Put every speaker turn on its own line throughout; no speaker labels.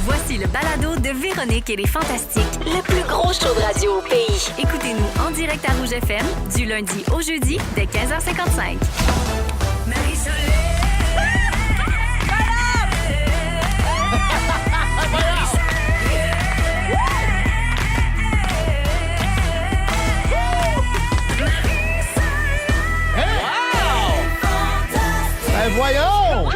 Voici le balado de Véronique et les Fantastiques, le plus gros show de radio au pays. Écoutez-nous en direct à Rouge FM, du lundi au jeudi, dès 15h55.
Voyons!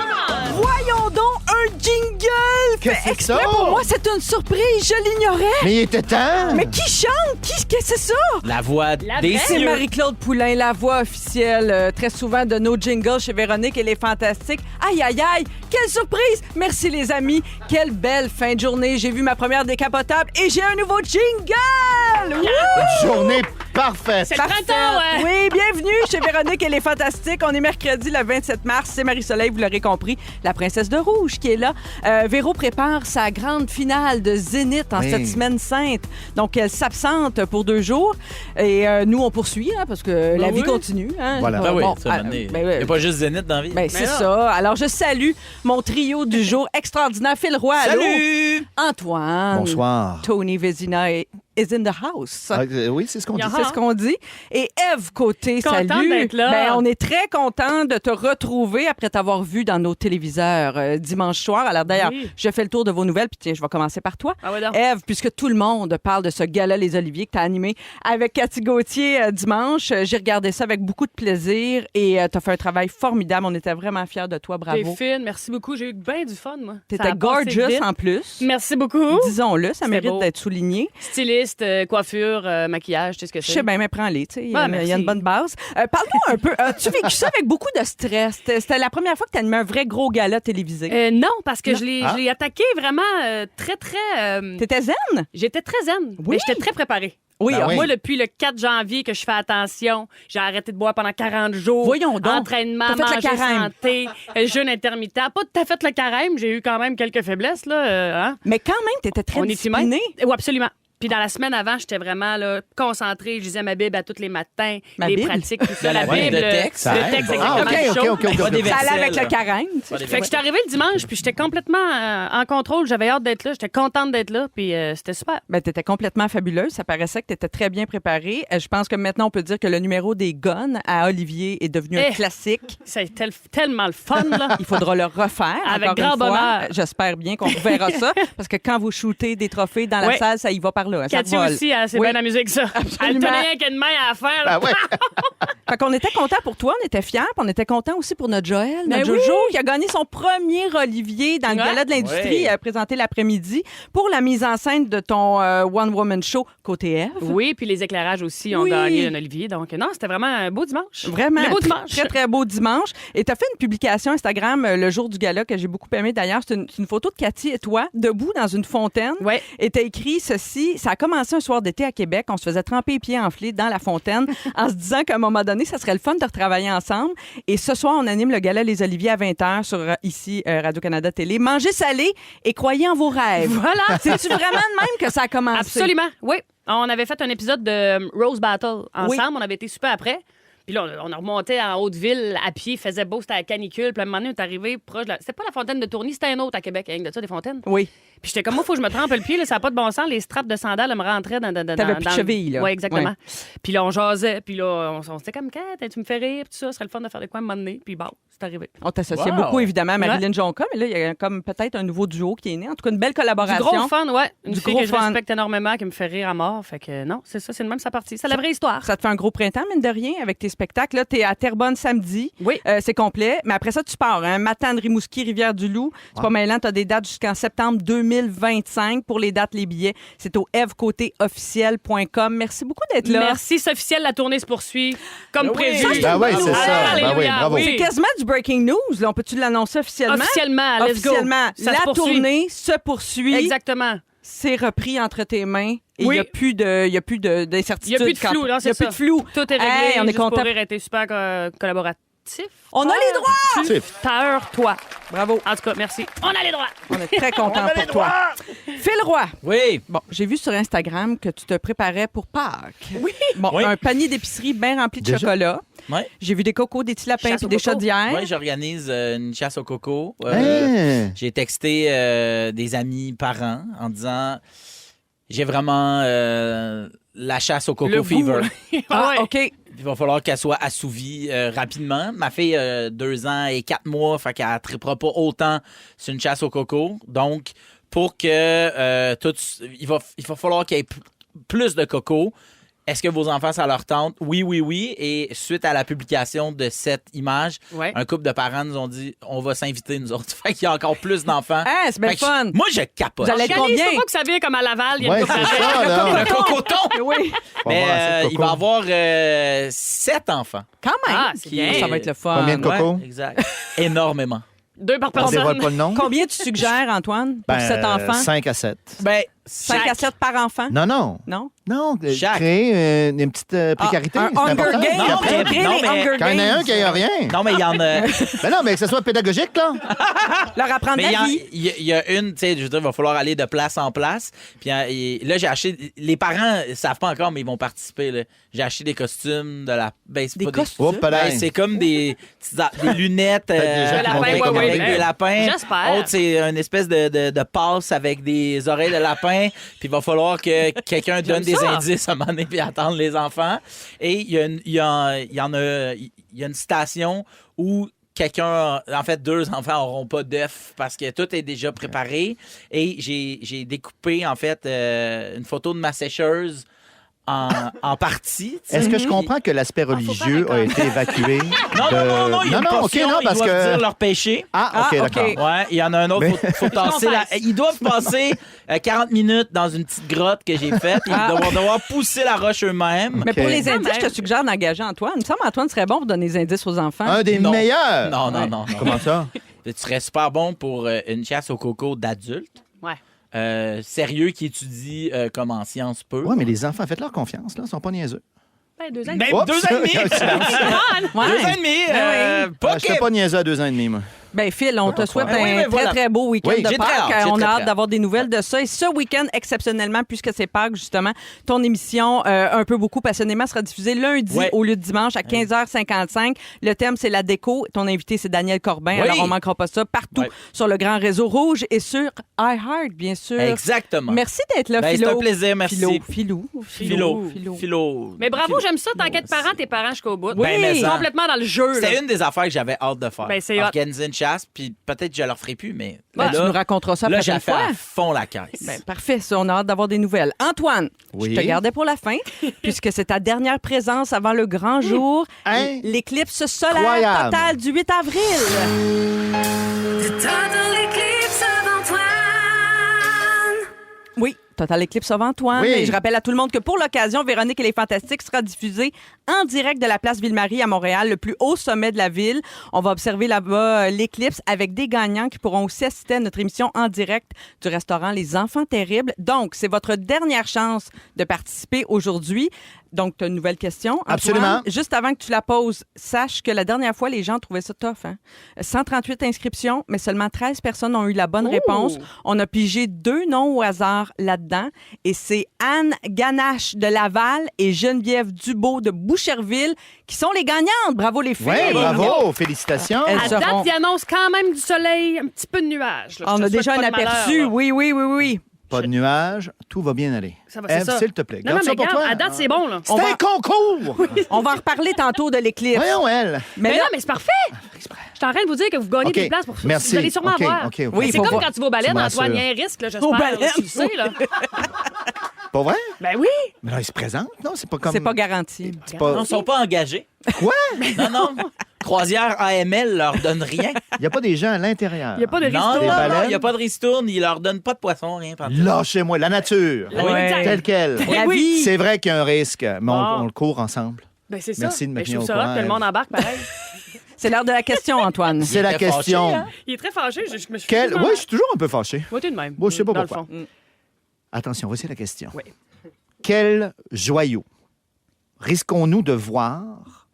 Voyons donc un jingle!
Qu'est-ce que c'est ça?
Pour moi, c'est une surprise, je l'ignorais.
Mais il était temps!
Mais qui chante? Qu'est-ce que c'est ça?
La voix des
C'est
cieux.
Marie-Claude Poulain, la voix officielle, très souvent de nos jingles chez Véronique et les Fantastiques. Aïe, aïe, aïe! Quelle surprise! Merci, les amis. Quelle belle fin de journée. J'ai vu ma première décapotable et j'ai un nouveau jingle! Wouh!
Journée parfaite!
C'est le printemps, ouais.
Oui, bienvenue chez Véronique et les Fantastiques. On est mercredi le 27 mars. C'est Marie-Soleil, vous l'aurez compris, la princesse de rouge qui est là. Véro prépare sa grande finale de Zénith en cette semaine sainte. Donc, elle s'absente pour 2 jours. Et nous, on poursuit, hein, parce que la vie continue. Hein.
Voilà.
Ben oui,
Bon,
ça, il n'y a pas juste Zénith dans la vie.
ben, c'est ça. Alors, je salue mon trio du jour extraordinaire. Phil Roy, allô?
Salut!
Antoine.
Bonsoir.
Tony Vézina is in the house.
Oui, c'est ce qu'on dit.
C'est ce qu'on dit. Et Ève Côté,
Contente
salut.
d'être là.
Ben, on est très content de te retrouver après t'avoir vu dans nos téléviseurs dimanche soir. Alors d'ailleurs,
Oui.
je fais le tour de vos nouvelles, puis tiens, je vais commencer par toi.
Ah ouais, donc.
Ève, puisque tout le monde parle de ce gala Les Oliviers que tu as animé avec Cathy Gauthier dimanche, j'ai regardé ça avec beaucoup de plaisir et tu as fait un travail formidable. On était vraiment fiers de toi.
T'es
Bravo.
fine, merci beaucoup. J'ai eu bien du fun, moi. Ça
T'étais
a passé
gorgeous
vite.
en plus.
Merci beaucoup.
Disons-le, ça
C'était
mérite
beau.
d'être souligné.
Styliste, coiffure, maquillage, tu sais ce que
Je
c'est.
sais bien, mais prends-les, tu sais. Il y,
Ah,
a une
merci.
bonne base. Parle-nous un peu. As-tu vécu ça avec beaucoup de stress? C'était la première fois que tu animais un vrai gros gala télévisé.
Non, parce que
Non.
je l'ai attaqué vraiment très...
T'étais zen?
J'étais très zen,
Oui.
mais j'étais très préparée.
Oui,
Ben oui.
Moi, depuis le 4 janvier que je fais attention, j'ai arrêté de boire pendant 40 jours.
Voyons donc.
Entraînement,
T'as fait le
manger
carême.
santé, jeûne intermittent. Pas tout à fait le carême, j'ai eu quand même quelques faiblesses, là. Hein?
Mais quand même, t'étais très
On est humain.
discipliné.
Oui, absolument. Puis dans la semaine avant, j'étais vraiment là, concentrée. Je lisais ma Bible à tous les matins.
Ma
les
Bible?
pratiques, tout ça.
La
La Bible.
Bible, le texte.
Ça
Le
aide.
texte,
Ah,
exactement.
OK.
Pas des
Ça allait
vaisselles,
avec le
là.
carême. tu sais.
Pas des
Fait que j'étais arrivée le dimanche, puis j'étais complètement en contrôle. J'avais hâte d'être là. J'étais contente d'être là, puis c'était super.
Ben, t'étais complètement fabuleuse. Ça paraissait que t'étais très bien préparée. Je pense que maintenant, on peut dire que le numéro des guns à Olivier est devenu un
Eh.
classique.
C'est tellement le fun, là.
Il faudra le refaire.
Avec
encore
grand
une fois.
bonheur.
J'espère bien qu'on reverra ça. Parce que quand vous shootez des trophées dans la
Oui.
salle, ça y va par là. Ça
Cathy
vole.
aussi, elle s'est
Oui.
bien amusée que ça. Elle tenait rien qu'une main à la faire. là.
Ah ouais.
Fait qu'on était content pour toi, on était fiers, puis on était content aussi pour notre Joël,
Ben
notre
oui.
Jojo, qui a gagné son premier Olivier dans le
Ouais.
Gala de l'industrie
Ouais.
présenté l'après-midi pour la mise en scène de ton One Woman Show côté F.
Oui, puis les éclairages aussi ont
Oui.
gagné un Olivier. Donc, non, c'était vraiment un beau dimanche.
Vraiment.
Un beau
très,
dimanche.
Très, très beau dimanche. Et tu as fait une publication Instagram le jour du gala que j'ai beaucoup aimé d'ailleurs. C'est une photo de Cathy et toi, debout dans une fontaine.
Ouais.
Et tu as écrit ceci. Ça a commencé un soir d'été à Québec. On se faisait tremper les pieds enflés dans la fontaine en se disant qu'à un moment donné, ça serait le fun de retravailler ensemble. Et ce soir, on anime le gala Les Oliviers à 20h sur ici Radio-Canada Télé. Mangez salé et croyez en vos rêves.
Voilà.
C'est-tu vraiment de même que ça a commencé?
Absolument, oui. On avait fait un épisode de Rose Battle ensemble.
Oui.
On avait été super après. Puis là, on a remonté en Haute-Ville à pied, faisait beau, c'était à la canicule. Puis à un moment donné, on est arrivé proche de la... C'était pas la fontaine de Tourny, c'était un autre à Québec. Hein, de ça, des fontaines.
Oui.
Puis j'étais comme, moi, il faut que je me trempe le pied, là, ça n'a pas de bon sens. Les straps de sandales, elles me rentraient dans.
T'avais plus de cheville, là.
Oui, exactement.
Ouais.
Puis là, on jasait. Puis là, on s'était comme, tu me fais rire, puis tout ça, ce serait le fun de faire de quoi à un moment donné. Puis bon, c'est arrivé.
On t'associait
Wow.
beaucoup, évidemment, à Marilyn Jonca, mais là, il y a comme peut-être un nouveau duo qui est né. En tout cas, une belle
Du
collaboration.
gros fun, ouais. Une
Du
fille
gros
que je
fun.
respecte énormément, qui me fait rire à mort. Fait que non, c'est ça, c'est de même sa partie. C'est la vraie histoire.
Ça te fait un gros printemps, mine de rien, avec tes spectacles. Là, t'es à Terrebonne samedi.
Oui.
C'est complet. Mais après ça, tu pars. Hein? Matane, Rimouski, Rivière-du-Loup. C'est pas mêlant. T'as des dates jusqu'en septembre 2025. Pour les dates, les billets, c'est au evcotéofficiel.com. Merci beaucoup d'être là.
Merci, c'est officiel, la tournée se poursuit comme
Ben oui.
prévu.
Ça, c'est
Ben oui, c'est ça.
Alléluia,
Ben oui, bravo.
oui.
C'est quasiment du breaking news. Là. On peut-tu l'annoncer officiellement?
Officiellement, let's go.
Officiellement.
Ça
La
se poursuit.
tournée se poursuit.
Exactement.
C'est repris entre tes mains. Et il
Oui.
n'y a plus d'incertitude.
Il n'y a plus de flou, là,
Il n'y
c'est
a
ça.
plus de flou.
Tout est réglé.
Hey, on est
Juste pour
content.
rire a été super collaboratif. Tif.
On a les droits!
Tif.
Toi.
Bravo.
En tout cas, merci. On a les droits.
On est très contents pour toi. Phil Roy.
Oui.
Bon, j'ai vu sur Instagram que tu te préparais pour Pâques.
Oui.
Bon,
Oui.
un panier d'épicerie bien rempli de
Déjà?
chocolat.
Ouais.
J'ai vu des cocos, des petits lapins
Chasse
puis
aux
des
cocos.
chaudières.
Oui, j'organise une chasse au coco.
Hein?
J'ai texté des amis, parents, en disant j'ai vraiment la chasse au coco
Le
fever.
goût.
Ah,
Ouais.
OK.
Il va falloir qu'elle soit assouvie rapidement. Ma fille a 2 ans et 4 mois, fait qu'elle ne trippera pas autant sur une chasse au coco. Donc, pour que il va falloir qu'il y ait plus de coco. Est-ce que vos enfants, ça leur tente? Oui, oui, oui. Et suite à la publication de cette image,
Ouais.
un couple de parents nous ont dit on va s'inviter, nous autres. Fait qu'il y a encore plus d'enfants.
Ah, c'est bien
Fait que
fun.
moi, je capote.
Vous allez être
Organise
combien?
pas que ça vient comme à Laval. Il y a
Ouais,
une
c'est
couple
ça, là.
Le cocoton!
Oui,
On va
Mais
avoir assez de
il
coco.
va y avoir 7 enfants.
quand même.
Ah, c'est bien.
Ça va être le fun.
Combien de coco?
Ouais, exact. Énormément.
2 par
On
personne.
dévoile pas le nom?
Combien tu suggères, Antoine, pour 7 enfants?
5 à 7.
Ben,
5 à 7 par enfant?
Non, non.
Non?
Non,
Chaque.
créer une petite précarité.
Un
c'est
Hunger
important.
Games.
Non,
On va
mais-
créer
non,
les
mais-
Hunger
Quand il y en a un
Games.
qui n'a rien.
non, mais il y en a.
Ben non, mais que ce soit pédagogique, là.
Leur apprendre
Mais
la vie.
il y a une, tu sais, je veux dire, il va falloir aller de place en place. Puis là, j'ai acheté. Les parents ne savent pas encore, mais ils vont participer. Là. J'ai acheté des costumes de la. Ben, c'est
Des
pas
costumes?
Oups,
Ben,
là.
c'est comme des lunettes
Peut-être des gens qui vont
lapins,
dire comment
ouais,
avec
ouais.
des lapins.
J'espère.
Autre, c'est une espèce de passe avec des oreilles de lapin. Puis il va falloir que quelqu'un donne des
ça.
indices à un moment donné puis attendre les enfants. Et il y a une station où quelqu'un, en fait, 2 enfants n'auront pas d'œufs parce que tout est déjà préparé. Et j'ai découpé, en fait, une photo de ma sécheuse en partie. tu sais.
Est-ce que je comprends que l'aspect religieux
faire
a
un
été évacué?
Non, non, il y a une
OK,
portion,
non, parce
ils doivent
que...
dire leur péché.
Ah, OK,
Ah, OK.
d'accord.
Ouais, il y en a un autre,
Mais-
faut tasser ils doivent passer 40 minutes dans une petite grotte que j'ai faite. Ils vont devoir pousser la roche eux-mêmes.
Mais pour
OK.
les indices,
Quand
je
même.
te suggère d'engager Antoine. Il me semble Antoine serait bon pour donner des indices aux enfants.
Un des
Non.
meilleurs.
Non, non,
Ouais.
non, non.
Comment ça?
Tu serais super bon pour une chasse au coco d'adultes.
Ouais.
Sérieux qui étudie comme en sciences peu.
Oui, mais les enfants, faites-leur confiance, là. Ils sont pas niaiseux.
Ben, 2 ans.
Même
Oups,
2 ans et
il y a un
demi!
silence.
Ouais.
2 ans et demi! Pas
Je fais pas niaiseux à 2 ans et demi, moi.
Ben Phil, on te souhaite
Oui,
un
mais
très,
voilà.
très beau week-end
Oui,
de
j'ai très
Pâques.
hâte, j'ai
On
très,
a
très
hâte
hâte.
d'avoir des nouvelles de ça. Et ce week-end, exceptionnellement, puisque c'est Pâques, justement, ton émission Un peu beaucoup passionnément sera diffusée lundi
Ouais.
au lieu de dimanche à 15h55. Le thème, c'est la déco. Ton invité, c'est Daniel Corbin.
Oui.
Alors, on manquera pas ça partout
Ouais.
sur le grand réseau Rouge et sur iHeart, bien sûr.
Exactement.
Merci d'être là,
Ben,
Philo.
c'est un plaisir, merci.
Philo.
Philo.
Mais bravo, j'aime ça. T'enquêtes parents, tes parents jusqu'au bout.
Oui. Ben, mais ça.
Complètement dans le jeu. là.
C'était une des affaires que j'avais hâte de faire.
Ben, c'est hot.
Organiser une chasse, puis peut-être que je le referai plus, mais
Ben, tu nous raconteras ça
là,
la
j'ai
prochaine
fait
fois.
à fond la caisse.
Ben, parfait, ça. On a hâte d'avoir des nouvelles. Antoine,
Oui.
je te gardais pour la fin, puisque c'est ta dernière présence avant le grand jour,
Hein?
l'éclipse solaire
Incroyable.
totale du 8 avril. Oui, Total Eclipse of Antoine.
Oui.
Et je rappelle à tout le monde que pour l'occasion, Véronique et les Fantastiques sera diffusée en direct de la place Ville-Marie à Montréal, le plus haut sommet de la ville. On va observer là-bas l'éclipse avec des gagnants qui pourront aussi assister à notre émission en direct du restaurant Les Enfants Terribles. Donc, c'est votre dernière chance de participer aujourd'hui. Donc, tu as une nouvelle question. Antoine.
Absolument.
Juste avant que tu la poses, sache que la dernière fois, les gens trouvaient ça tough. Hein? 138 inscriptions, mais seulement 13 personnes ont eu la bonne réponse. On a pigé 2 noms au hasard là-dedans. Et c'est Anne Ganache de Laval et Geneviève Dubo de Boucherville qui sont les gagnantes. Bravo les filles!
Oui, bravo. Félicitations.
Elles
À
seront-
date, il annonce quand même du soleil, un petit peu de nuages. là. Je
On
te
a
souhaite
déjà
pas
un
de malheur,
aperçu.
là.
Oui.
Pas de nuages, tout va bien aller.
Ça va, c'est
Ève,
ça.
s'il te plaît,
Non,
garde
mais
ça pour
regarde,
toi.
à date, c'est bon, là.
C'est un concours!
On va en reparler tantôt de l'éclipse.
Voyons, elle.
Mais
là-
non, mais c'est parfait. Je suis en train de vous dire que vous gagnez
OK,
des places pour ça.
merci.
Vous allez sûrement
OK,
voir.
OK, OK.
Oui,
C'est
faut
comme
voir.
quand tu vas au baleine,
Tu me
Antoine, il y a
rassures.
un risque, là,
Au
j'espère.
baleine,
Tu le sais, là.
Pas vrai?
Ben oui.
Mais là, ils se présentent, non? C'est pas comme...
C'est pas garanti.
c'est pas-
Ils ne sont pas engagés.
Quoi?
Non. Croisière AML leur donne rien.
Il n'y a pas des gens à l'intérieur.
Il n'y a pas de
Non,
ristourne.
Des baleines?
il n'y a pas de ristourne. Ils leur donnent pas de poisson, rien. pantoute.
Lâchez-moi, la nature.
Ouais.
Telle qu'elle.
La
Oui.
vie.
C'est vrai qu'il y a un risque, mais
Ah.
on le court ensemble.
Ben c'est ça.
Merci de me
Ben, je
tenir
trouve
au
ça hot
courant,
que le monde embarque pareil.
C'est l'heure de la question, Antoine.
C'est la
était fâché,
question.
hein?
Il est très fâché. Je me suis
Quelle...
fait
Oui, je suis toujours un peu fâché.
Moi, t'es de même.
Bon, je sais pas
dans le
pourquoi.
fond.
Attention, voici la question.
Oui.
Quel joyau risquons-nous de voir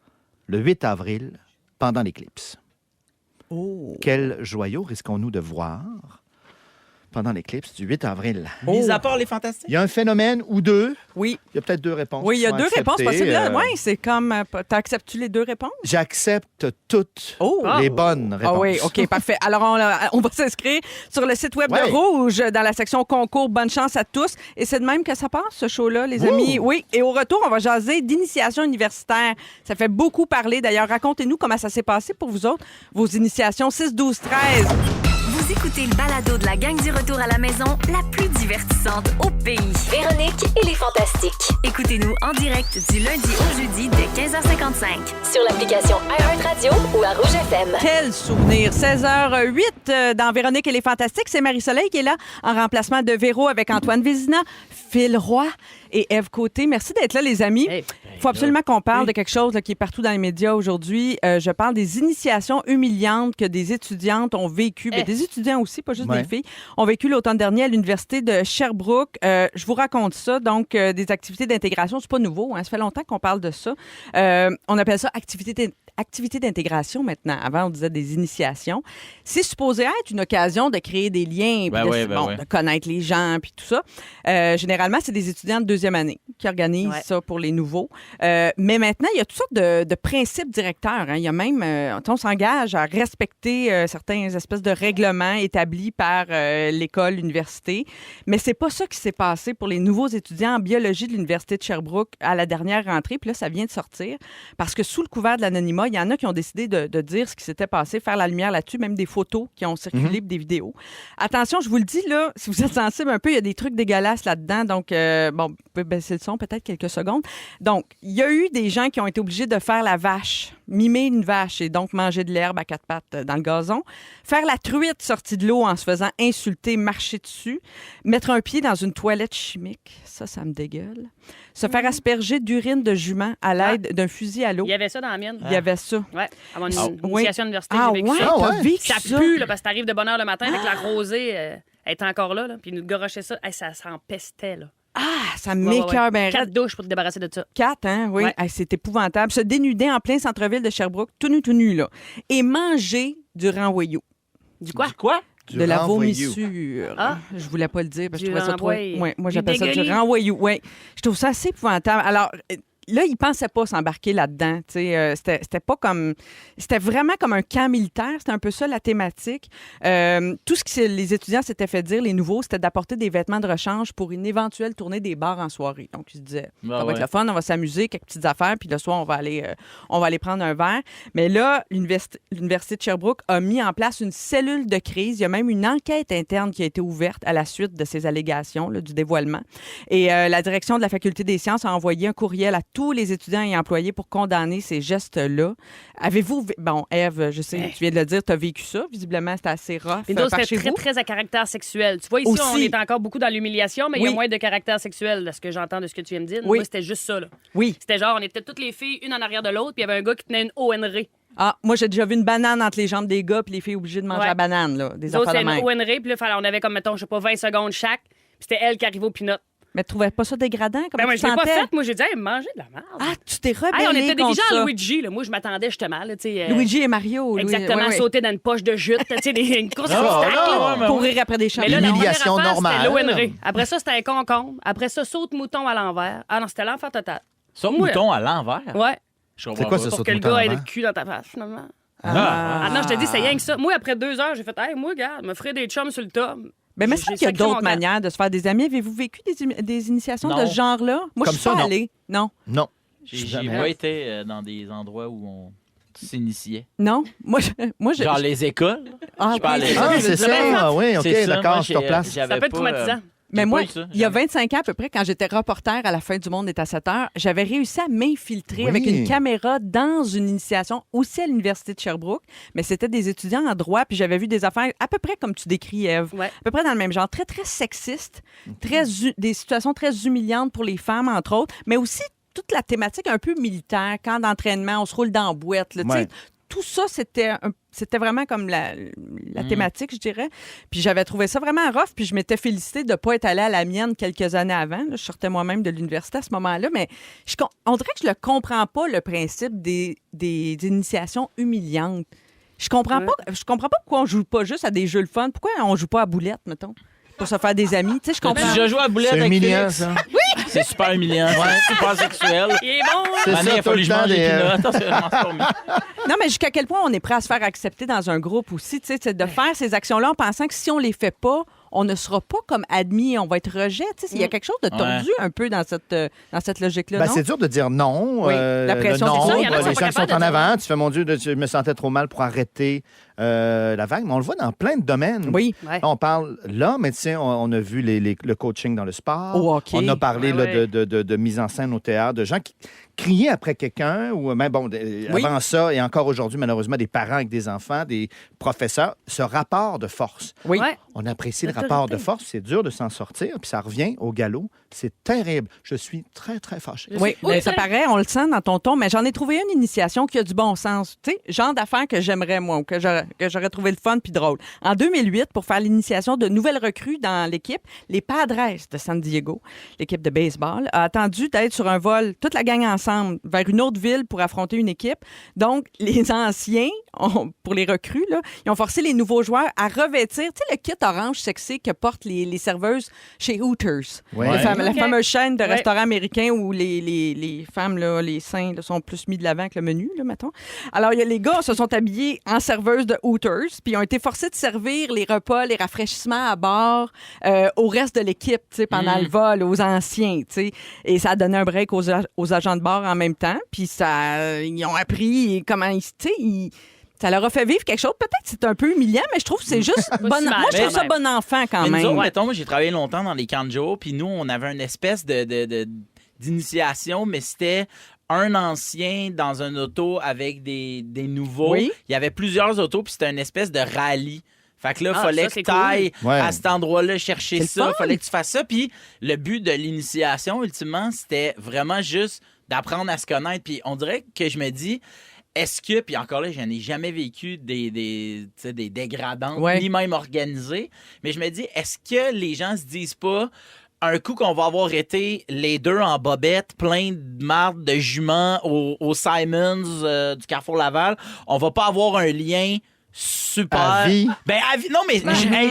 le 8 avril pendant l'éclipse.
Oh.
Quel joyau risquons-nous de voir pendant l'éclipse du 8 avril?
Mis à part les fantastiques.
Il y a un phénomène ou deux.
Oui.
Il y a peut-être deux réponses.
Oui, il y a
qui sont
deux réponses
acceptées.
possibles. Oui, c'est comme... T'acceptes-tu les deux réponses?
J'accepte toutes
Oh.
les bonnes réponses.
Ah oui, OK, parfait. Alors, on va s'inscrire sur le site web
Ouais.
de Rouge dans la section concours. Bonne chance à tous. Et c'est de même que ça passe, ce show-là, les amis. Oui, et au retour, on va jaser d'initiation universitaire. Ça fait beaucoup parler. D'ailleurs, racontez-nous comment ça s'est passé pour vous autres, vos initiations 6, 12, 13.
Vous écoutez le balado de la gang du retour à la maison, la plus divertissante au pays. Véronique et les Fantastiques. Écoutez-nous en direct du lundi au jeudi dès 15h55 sur l'application iHeartRadio ou à Rouge FM.
Quel souvenir! 16h08 dans Véronique et les Fantastiques. C'est Marie-Soleil qui est là en remplacement de Véro avec Antoine Vézina, Phil Roy et Ève Côté. Merci d'être là, les amis. Il faut absolument qu'on parle de quelque chose là, qui est partout dans les médias aujourd'hui. Je parle des initiations humiliantes que des étudiantes ont vécues. Ben, des étudiants aussi, pas juste des filles, ont vécu l'automne dernier à l'Université de Sherbrooke. Je vous raconte ça. Donc, des activités d'intégration, c'est pas nouveau. Hein, ça fait longtemps qu'on parle de ça. On appelle ça activité d'intégration maintenant. Avant, on disait des initiations. C'est supposé être une occasion de créer des liens, puis de connaître les gens, puis tout ça. Généralement, c'est des étudiants de deuxième année qui organisent ça pour les nouveaux. Mais maintenant, il y a toutes sortes de principes directeurs. Hein. Il y a même, on s'engage à respecter certains espèces de règlements établis par l'école, l'université. Mais c'est pas ça qui s'est passé pour les nouveaux étudiants en biologie de l'Université de Sherbrooke à la dernière rentrée. Puis là, ça vient de sortir. Parce que sous le couvert de l'anonymat, il y en a qui ont décidé de dire ce qui s'était passé, faire la lumière là-dessus, même des photos qui ont circulé, puis des vidéos. Attention, je vous le dis, là, si vous êtes sensible un peu, il y a des trucs dégueulasses là-dedans. Donc, bon, vous pouvez baisser le son peut-être quelques secondes. Donc, il y a eu des gens qui ont été obligés de faire la vache, mimer une vache et donc manger de l'herbe à quatre pattes dans le gazon, faire la truite sortie de l'eau en se faisant insulter, marcher dessus, mettre un pied dans une toilette chimique, ça me dégueule, se faire asperger d'urine de jument à l'aide d'un fusil à l'eau.
Il y avait ça dans la mienne.
Il y avait ça.
Oui, à mon initiation à l'université,
Ah
j'ai vécu
ouais,
ça.
t'as vécu
Ça
ça?
pue, là, parce que t'arrives de bonne heure le matin avec la rosée, elle était encore là, puis ils nous garochaient ça. Hey, ça s'empestait, là.
Ah, ça m'écoeure bien
4
raide.
douches pour te débarrasser de ça.
4, hein, oui.
Ouais.
Hey, c'est épouvantable. Se dénuder en plein centre-ville de Sherbrooke, tout nu, là. Et manger du renvoyou.
Du quoi?
Du quoi?
Du
de la
renvoyou.
vomissure.
Ah.
Je voulais pas le dire parce que je
Du
trouvais ça trop...
renvoyé.
Ouais, moi,
Du
j'appelle ça du
dégueulis.
renvoyou. Ouais. Je trouve ça assez épouvantable. Alors... Là, ils pensaient pas s'embarquer là-dedans. C'était pas comme... C'était vraiment comme un camp militaire. C'était un peu ça, la thématique. Tout ce que les étudiants s'étaient fait dire, les nouveaux, c'était d'apporter des vêtements de rechange pour une éventuelle tournée des bars en soirée. Donc, ils se disaient, ça va être le fun, on va s'amuser, quelques petites affaires, puis le soir, on va aller prendre un verre. Mais là, l'Université de Sherbrooke a mis en place une cellule de crise. Il y a même une enquête interne qui a été ouverte à la suite de ces allégations, là, du dévoilement. Et la direction de la Faculté des sciences a envoyé un courriel à tous les étudiants et employés pour condamner ces gestes-là. Avez-vous... Bon, Ève, je sais, tu viens de le dire, tu as vécu ça. Visiblement, c'était assez rough
Mais d'autres,
par chez
c'était très,
vous.
très à caractère sexuel. Tu vois, ici,
Aussi.
on est encore beaucoup dans l'humiliation, mais il y
Oui.
a moins de caractère sexuel, de ce que j'entends de ce que tu viens de dire.
Oui.
Moi, c'était juste ça, là.
Oui.
C'était genre, on était toutes les filles, une en arrière de l'autre, puis il y avait un gars qui tenait une ONR.
Ah, moi, j'ai déjà vu une banane entre les jambes des gars puis les filles obligées de manger
Ouais.
la banane, là. Des
Les autres,
affaires
c'était
de
une
même.
ONR, puis là, on avait comme, mettons, je sais pas, 20 secondes chaque, puis c'était elle qui arrivait au pinot.
Mais tu trouvais pas ça dégradant? Comment
Ben, moi,
tu
je l'ai pas
sentais?
fait. Moi, j'ai dit, hey, mangez de la merde.
Ah, tu t'es rebellé
Hey, on était
contre
déguisés
ça.
en Luigi, là. Moi, je m'attendais justement, là, tu sais.
Luigi et Mario.
Exactement,
ouais.
sauter dans une poche de jute, tu sais, une course
Ah,
d'obstacles,
non,
là.
Courir après des
Mais
champions.
là, la
Humiliation
première affaire,
normale.
c'était l'ONR. Après ça, c'était un concombre. Après ça, saute mouton à l'envers. Ah non, c'était l'enfer total.
Ça,
Moi,
mouton à l'envers.
Ouais.
Je comprends
C'est quoi
pas.
ce
Pour
saut
que
de
le
mouton
gars
à
ait le
l'envers?
cul dans ta face, finalement.
Ah.
Ah non, je te dis, c'est rien que ça. Moi, après 2 heures, j'ai fait, hey, moi, regarde, me ferai des chums sur le top.
Mais il me
J'ai
semble qu'il y a
sacré mon
d'autres
camp.
manières de se faire des amis. Avez-vous vécu des initiations
Non.
de ce genre-là? Moi,
Comme
je suis
ça,
pas
non.
allée. Non.
Non.
J'ai
Jamais.
pas été dans des endroits où on s'initiait.
Non. Moi, je...
Genre les écoles.
Ah,
Je parle
oui.
les-
Ah,
je
c'est
veux
ça.
dire.
Ah, oui, OK,
C'est ça,
d'accord,
moi,
je te replace.
j'avais
Ça peut être
pas,
traumatisant.
Mais
j'ai
moi,
pas eu ça,
il y a
jamais.
25 ans à peu près, quand j'étais reporter à la fin du monde est à 7 heures, j'avais réussi à m'infiltrer
Oui.
avec une caméra dans une initiation aussi à l'Université de Sherbrooke, mais c'était des étudiants en droit, puis j'avais vu des affaires à peu près comme tu décris, Ève,
Ouais.
à peu près dans le même genre, très, très sexiste, des situations très humiliantes pour les femmes, entre autres, mais aussi toute la thématique un peu militaire, camp d'entraînement, on se roule dans la boîte, là, tu sais,
Ouais.
tout ça, c'était vraiment comme la thématique, je dirais. Puis j'avais trouvé ça vraiment rough, puis je m'étais félicitée de ne pas être allée à la mienne quelques années avant. Là, je sortais moi-même de l'université à ce moment-là, mais on dirait que je ne comprends pas le principe des initiations humiliantes. Je comprends pas pourquoi on joue pas juste à des jeux le fun. Pourquoi on joue pas à boulette, mettons, pour se faire des amis. Tu sais, je comprends.
Tu as déjà joué à boulette
C'est
avec
humiliant,
Félix?
ça.
Oui! C'est super humiliant. C'est super sexuel.
Il est bon!
C'est
Mané,
ça,
il a fallu que je mange des culottes. Attention, je mange pas au milieu.
Non, mais jusqu'à quel point on est prêt à se faire accepter dans un groupe aussi, tu sais, c'est de faire ces actions-là en pensant que si on les fait pas, on ne sera pas comme admis, on va être rejet. Tu sais, il y a quelque chose de tordu un peu dans cette logique-là,
Ben,
non?
c'est dur de dire non.
Oui, la pression,
le non,
c'est ça.
Il y en a qui sont
les
pas
gens qui sont
capables
en
de dire
avant. Tu fais, mon Dieu, je me sentais trop mal pour arrêter la vague. Mais on le voit dans plein de domaines.
Oui.
Ouais.
On parle là, mais tu sais, on a vu le coaching dans le sport.
Au hockey.
On a parlé
Ouais,
là, de mise en scène au théâtre, de gens qui criaient après quelqu'un. Ou même, bon, avant ça, et encore aujourd'hui, malheureusement, des parents avec des enfants, des professeurs. Ce rapport de force.
Oui.
Ouais.
On apprécie le
L'autorité.
rapport de force. C'est dur de s'en sortir, puis ça revient au galop. C'est terrible. Je suis très, très fâché.
Oui,
Oui,
ça
c'est-
paraît, on le sent dans ton ton, mais j'en ai trouvé une initiation qui a du bon sens. Tu sais, genre d'affaires que j'aimerais, moi, ou que j'aurais trouvé le fun puis drôle. En 2008, pour faire l'initiation de nouvelles recrues dans l'équipe, les Padres de San Diego, l'équipe de baseball, a attendu d'être sur un vol, toute la gang ensemble, vers une autre ville pour affronter une équipe. Donc, les anciens, pour les recrues, là, ils ont forcé les nouveaux joueurs à revêtir, tu sais, le kit orange sexy que portent les serveuses chez Hooters.
Ouais.
La
OK.
fameuse chaîne de
Ouais.
restaurants américains où les femmes, là, les seins là, sont plus mis de l'avant que le menu, là, mettons. Alors, les gars se sont habillés en serveuses de Hooters, puis ils ont été forcés de servir les repas, les rafraîchissements à bord au reste de l'équipe, tu sais, pendant le vol, aux anciens, tu sais. Et ça a donné un break aux agents de bord en même temps, puis ils ont appris comment tu sais, ça leur a fait vivre quelque chose. Peut-être que c'est un peu humiliant, mais je trouve que c'est juste
si
bon.
mal,
Moi, je trouve
quand
ça
même.
bon enfant quand
Mais
même.
nous autres, mettons, moi, j'ai travaillé longtemps dans les camps de jour, puis nous, on avait une espèce d'initiation, mais c'était un ancien dans un auto avec des nouveaux.
Oui.
Il y avait plusieurs autos, puis c'était une espèce de rallye. Fait que là, il
Ah,
fallait
ça,
que
c'est
tu ailles
cool. Ouais.
à cet endroit-là chercher
C'est le
ça.
fun.
Il fallait que tu fasses ça. Puis le but de l'initiation, ultimement, c'était vraiment juste d'apprendre à se connaître. Puis on dirait que je me dis, est-ce que, puis encore là, je n'ai jamais vécu des dégradantes,
Ouais.
ni même organisées, mais je me dis, est-ce que les gens se disent pas, un coup qu'on va avoir été les deux en bobette, plein de marde de juments au Simons du Carrefour Laval, on va pas avoir un lien super.
À vie.
Ben, à vie. Non, mais,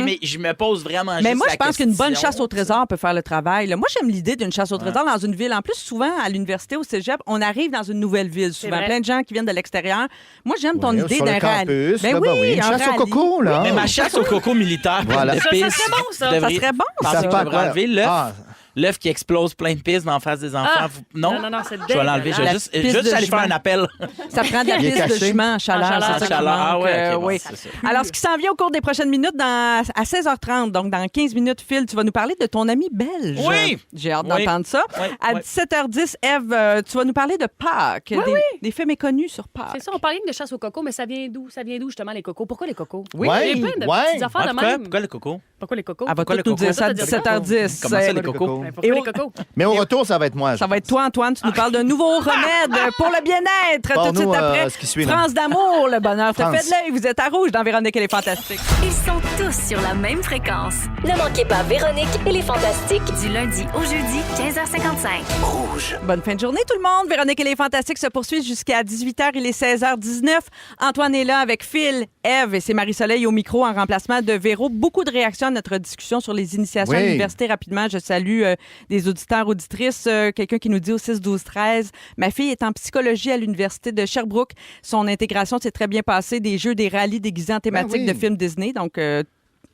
mais je me pose vraiment
Mais
juste
moi,
la
je pense qu'une bonne
question.
chasse au trésor peut faire le travail. là. Moi, j'aime l'idée d'une chasse au trésor dans une ville. En plus, souvent, à l'université, au cégep, on arrive dans une nouvelle ville. Souvent,
vrai.
plein de gens qui viennent de l'extérieur. Moi, j'aime ton
Ouais,
idée
sur
d'un
le
rallye.
campus,
Ben
là, ben oui, une
un
chasse au
rallye.
coco, là.
Mais ma chasse au coco militaire,
Voilà.
de
Ça
piste.
serait bon, ça.
Vous
Ça
devriez-
serait bon,
Pensez
ça.
que je devrais enlever l'œuf.
Ah,
L'œuf qui explose plein de pistes dans la face des enfants.
Ah!
Non?
Non, c'est
Je vais l'enlever. Je vais
La
juste
piste
juste
de
aller faire
jument.
un appel.
Ça prend de la
Il est
piste de
caché.
jument en chaleur.
En chaleur.
c'est ça qui
Chaleur. Ah
manque,
ouais, ok, bon,
oui.
c'est ça.
Alors, ce qui s'en vient au cours des prochaines minutes, à 16h30, donc dans 15 minutes, Phil, tu vas nous parler de ton ami belge.
Oui!
J'ai hâte
Oui.
d'entendre ça.
Oui,
À
oui.
17h10, Eve, tu vas nous parler de Pâques, des faits méconnus sur Pâques.
C'est ça, on parlait de chasse au coco, mais ça vient d'où? Ça vient d'où, justement, les cocos? Pourquoi les cocos?
Oui.
Ouais.
Il y a plein de
Ouais.
petites affaires
Ah,
de
pourquoi?
même.
Pourquoi le coco?
Pourquoi les cocos?
Elle va
Pourquoi
tout
le
nous
coco?
dire ça à
Ça, t'as dit
17h10.
Comment ça, les
le
cocos?
coco?
Ben, pourquoi
Et
les
au-
cocos?
Mais au retour, ça va être moi.
Ça va être toi, Antoine. Tu nous parles d'un nouveau remède pour le bien-être. Tout de
Parle-nous,
suite après.
ce qui suit, là.
France d'amour, le bonheur te
France.
fait de l'œil. Vous êtes à Rouge dans Véronique et les Fantastiques.
Ils sont tous sur la même fréquence.
Ne manquez pas Véronique et les Fantastiques.
Du lundi au jeudi, 15h55.
Bonne fin de journée, tout le monde. Véronique et les Fantastiques se poursuivent jusqu'à 18h. Il est 16h19. Antoine est là avec Phil, Eve et c'est Marie-Soleil au micro en remplacement de Véro. Beaucoup de réactions à notre discussion sur les initiations
Oui.
à l'université. Rapidement, je salue des auditeurs, auditrices. Quelqu'un qui nous dit au 6-12-13, ma fille est en psychologie à l'université de Sherbrooke. Son intégration s'est très bien passée. Des jeux, des rallyes déguisés en thématique
oui.
de films Disney. Donc,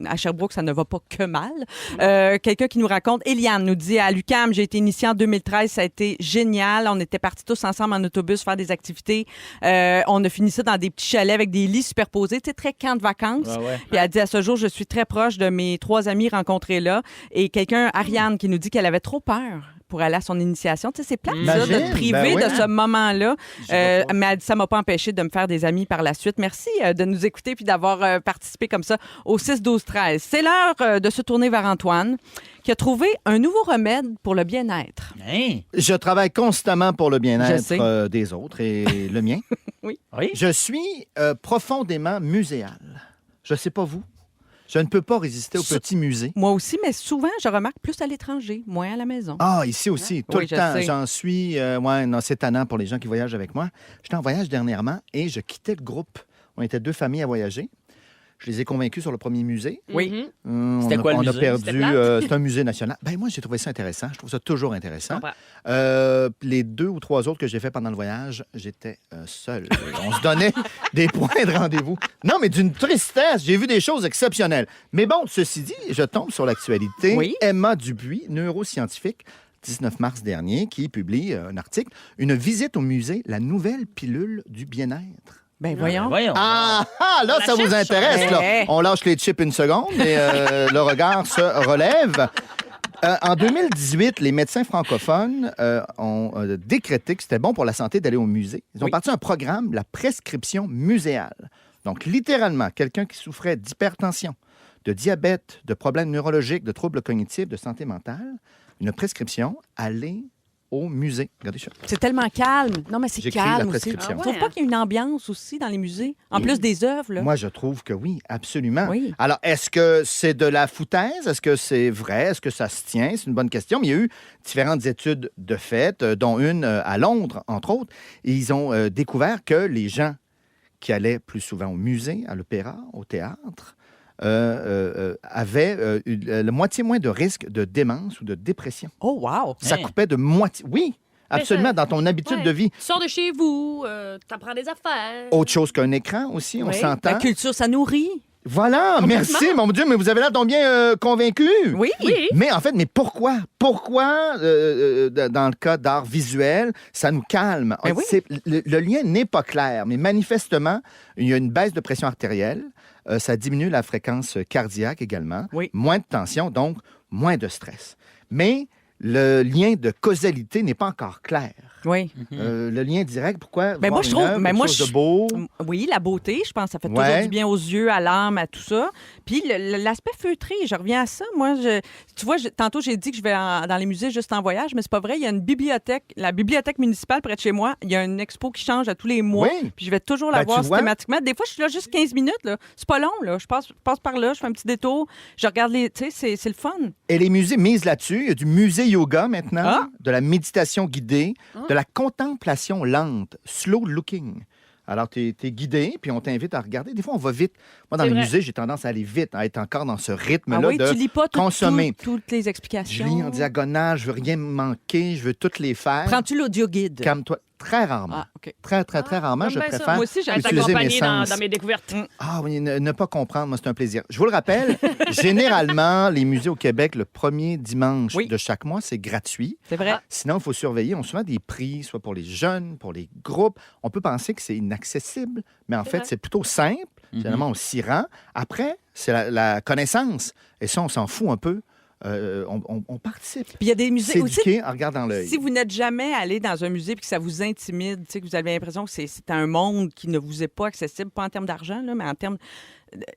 à Sherbrooke, ça ne va pas que mal. Quelqu'un qui nous raconte, Eliane nous dit, à l'UQAM, j'ai été initiée en 2013, ça a été génial. On était partis tous ensemble en autobus faire des activités. On a fini ça dans des petits chalets avec des lits superposés, tu sais, très camp de vacances.
Ouais, ouais.
Puis elle dit, à ce jour, je suis très proche de mes 3 amis rencontrés là. Et quelqu'un, Ariane, qui nous dit qu'elle avait trop peur pour aller à son initiation. Tu sais, c'est plate, ça,
Imagine,
de te priver
ben oui.
de ce moment-là.
J'y vais pas.
Mais elle dit, ça m'a pas empêché de me faire des amis par la suite. Merci de nous écouter puis d'avoir participé comme ça au 6-12-13. C'est l'heure de se tourner vers Antoine, qui a trouvé un nouveau remède pour le bien-être.
Hein?
Je travaille constamment pour le
Je
bien-être
sais.
des autres et le mien.
Oui?
Je suis profondément muséal. Je ne sais pas vous. Je ne peux pas résister aux petits musées.
Moi aussi, mais souvent, je remarque plus à l'étranger, moins à la maison.
Ah, ici aussi, tout
Oui,
le
je
temps.
sais.
J'en suis... ouais, non, c'est tannant pour les gens qui voyagent avec moi. J'étais en voyage dernièrement et je quittais le groupe. On était 2 familles à voyager. Je les ai convaincus sur le premier musée.
Oui.
C'était quoi le
on a
musée?
perdu...
C'était plate?
c'est un musée national. Ben moi, j'ai trouvé ça intéressant. Je trouve ça toujours intéressant.
Je comprends.
Les 2 ou 3 autres que j'ai fait pendant le voyage, j'étais seul. On se donnait des points de rendez-vous. Non, mais d'une tristesse. J'ai vu des choses exceptionnelles. Mais bon, ceci dit, je tombe sur l'actualité.
Oui.
Emma Dubuis, neuroscientifique, 19 mars dernier, qui publie un article, une visite au musée, la nouvelle pilule du bien-être.
Ben voyons.
Voyons.
Là,
On
ça
la
vous
cherche.
intéresse. Là.
Eh.
On lâche les chips une seconde et le regard se relève. En 2018, les médecins francophones ont décrété que c'était bon pour la santé d'aller au musée. Ils ont
Oui.
parti un programme, la prescription muséale. Donc, littéralement, quelqu'un qui souffrait d'hypertension, de diabète, de problèmes neurologiques, de troubles cognitifs, de santé mentale, une prescription, aller au musée. Regardez ça.
C'est tellement calme. Non, mais c'est
J'écris la
calme aussi.
prescription.
Tu trouves pas qu'il y a une ambiance aussi dans les musées? En plus des œuvres, là.
Moi, je trouve que oui, absolument.
Oui.
Alors, est-ce que c'est de la foutaise? Est-ce que c'est vrai? Est-ce que ça se tient? C'est une bonne question. Mais il y a eu différentes études de fait, dont une à Londres, entre autres. Et ils ont découvert que les gens qui allaient plus souvent au musée, à l'opéra, au théâtre, avaient la moitié moins de risque de démence ou de dépression.
Oh, wow!
Ça
Hein?
coupait de moitié. Oui, absolument,
ça-
dans ton habitude
Ouais.
de vie.
Tu sors de chez vous, t'apprends des affaires.
Autre chose qu'un écran aussi, on
Oui.
s'entend.
La culture, ça nourrit.
Voilà, merci, mon Dieu, mais vous avez l'air donc bien convaincu.
Oui.
Oui.
Mais en fait, mais pourquoi? Pourquoi, dans le cas d'art visuel, ça nous calme?
Ben oui.
Le lien n'est pas clair, mais manifestement, il y a une baisse de pression artérielle. Ça diminue la fréquence cardiaque également.
Oui.
Moins de tension, donc moins de stress. Mais le lien de causalité n'est pas encore clair.
Oui.
Le lien direct, pourquoi?
Ben,
voir
moi, je
une
trouve-
œuvre,
mais
quelque
moi,
chose
je-
de beau.
Oui, la beauté, je pense, ça fait
Ouais.
toujours du bien aux yeux, à l'âme, à tout ça. Puis l'aspect feutré, je reviens à ça. Moi, tu vois, tantôt, j'ai dit que je vais dans les musées juste en voyage, mais c'est pas vrai. Il y a une bibliothèque, la bibliothèque municipale près de chez moi. Il y a une expo qui change à tous les mois.
Oui.
Puis je vais toujours la
Ben,
voir
tu vois.
systématiquement. Des fois, je suis là juste 15 minutes. Là. C'est pas long. Là. Je passe par là, je fais un petit détour. Je regarde les. Tu sais, c'est le fun.
Et les musées misent là-dessus. Il y a du musée yoga maintenant,
Ah.
de la méditation guidée, de la contemplation lente, slow looking. Alors, tu es guidé, puis on t'invite à regarder. Des fois, on va vite. Moi, dans
C'est
les
vrai.
musées, j'ai tendance à aller vite, à être encore dans ce rythme-là
Ah oui,
de
tu lis pas
consommer.
toutes les
Je
explications.
lis en diagonale, je veux rien manquer, je veux toutes les faire.
Prends-tu l'audio guide?
Calme-toi. Très rarement.
Ah, OK.
Très rarement,
J'aime
je
bien ça.
préfère
Moi aussi, j'aime
Être
utiliser mes
accompagné dans
sens.
mes découvertes.
Ah oui, ne pas comprendre, moi, c'est un plaisir. Je vous le rappelle, généralement, les musées au Québec, le premier dimanche
Oui.
de chaque mois, c'est gratuit.
C'est vrai.
Sinon, il faut surveiller. On a souvent des prix, soit pour les jeunes, pour les groupes. On peut penser que c'est inaccessible, mais en fait,
vrai.
c'est plutôt simple. Généralement, on s'y rend. Après, c'est la connaissance. Et ça, on s'en fout un peu. On participe.
Puis il y a des musées aussi.
S'éduquer en regardant l'œil.
Si vous n'êtes jamais allé dans un musée et que ça vous intimide, que vous avez l'impression que c'est un monde qui ne vous est pas accessible, pas en termes d'argent, là, mais en termes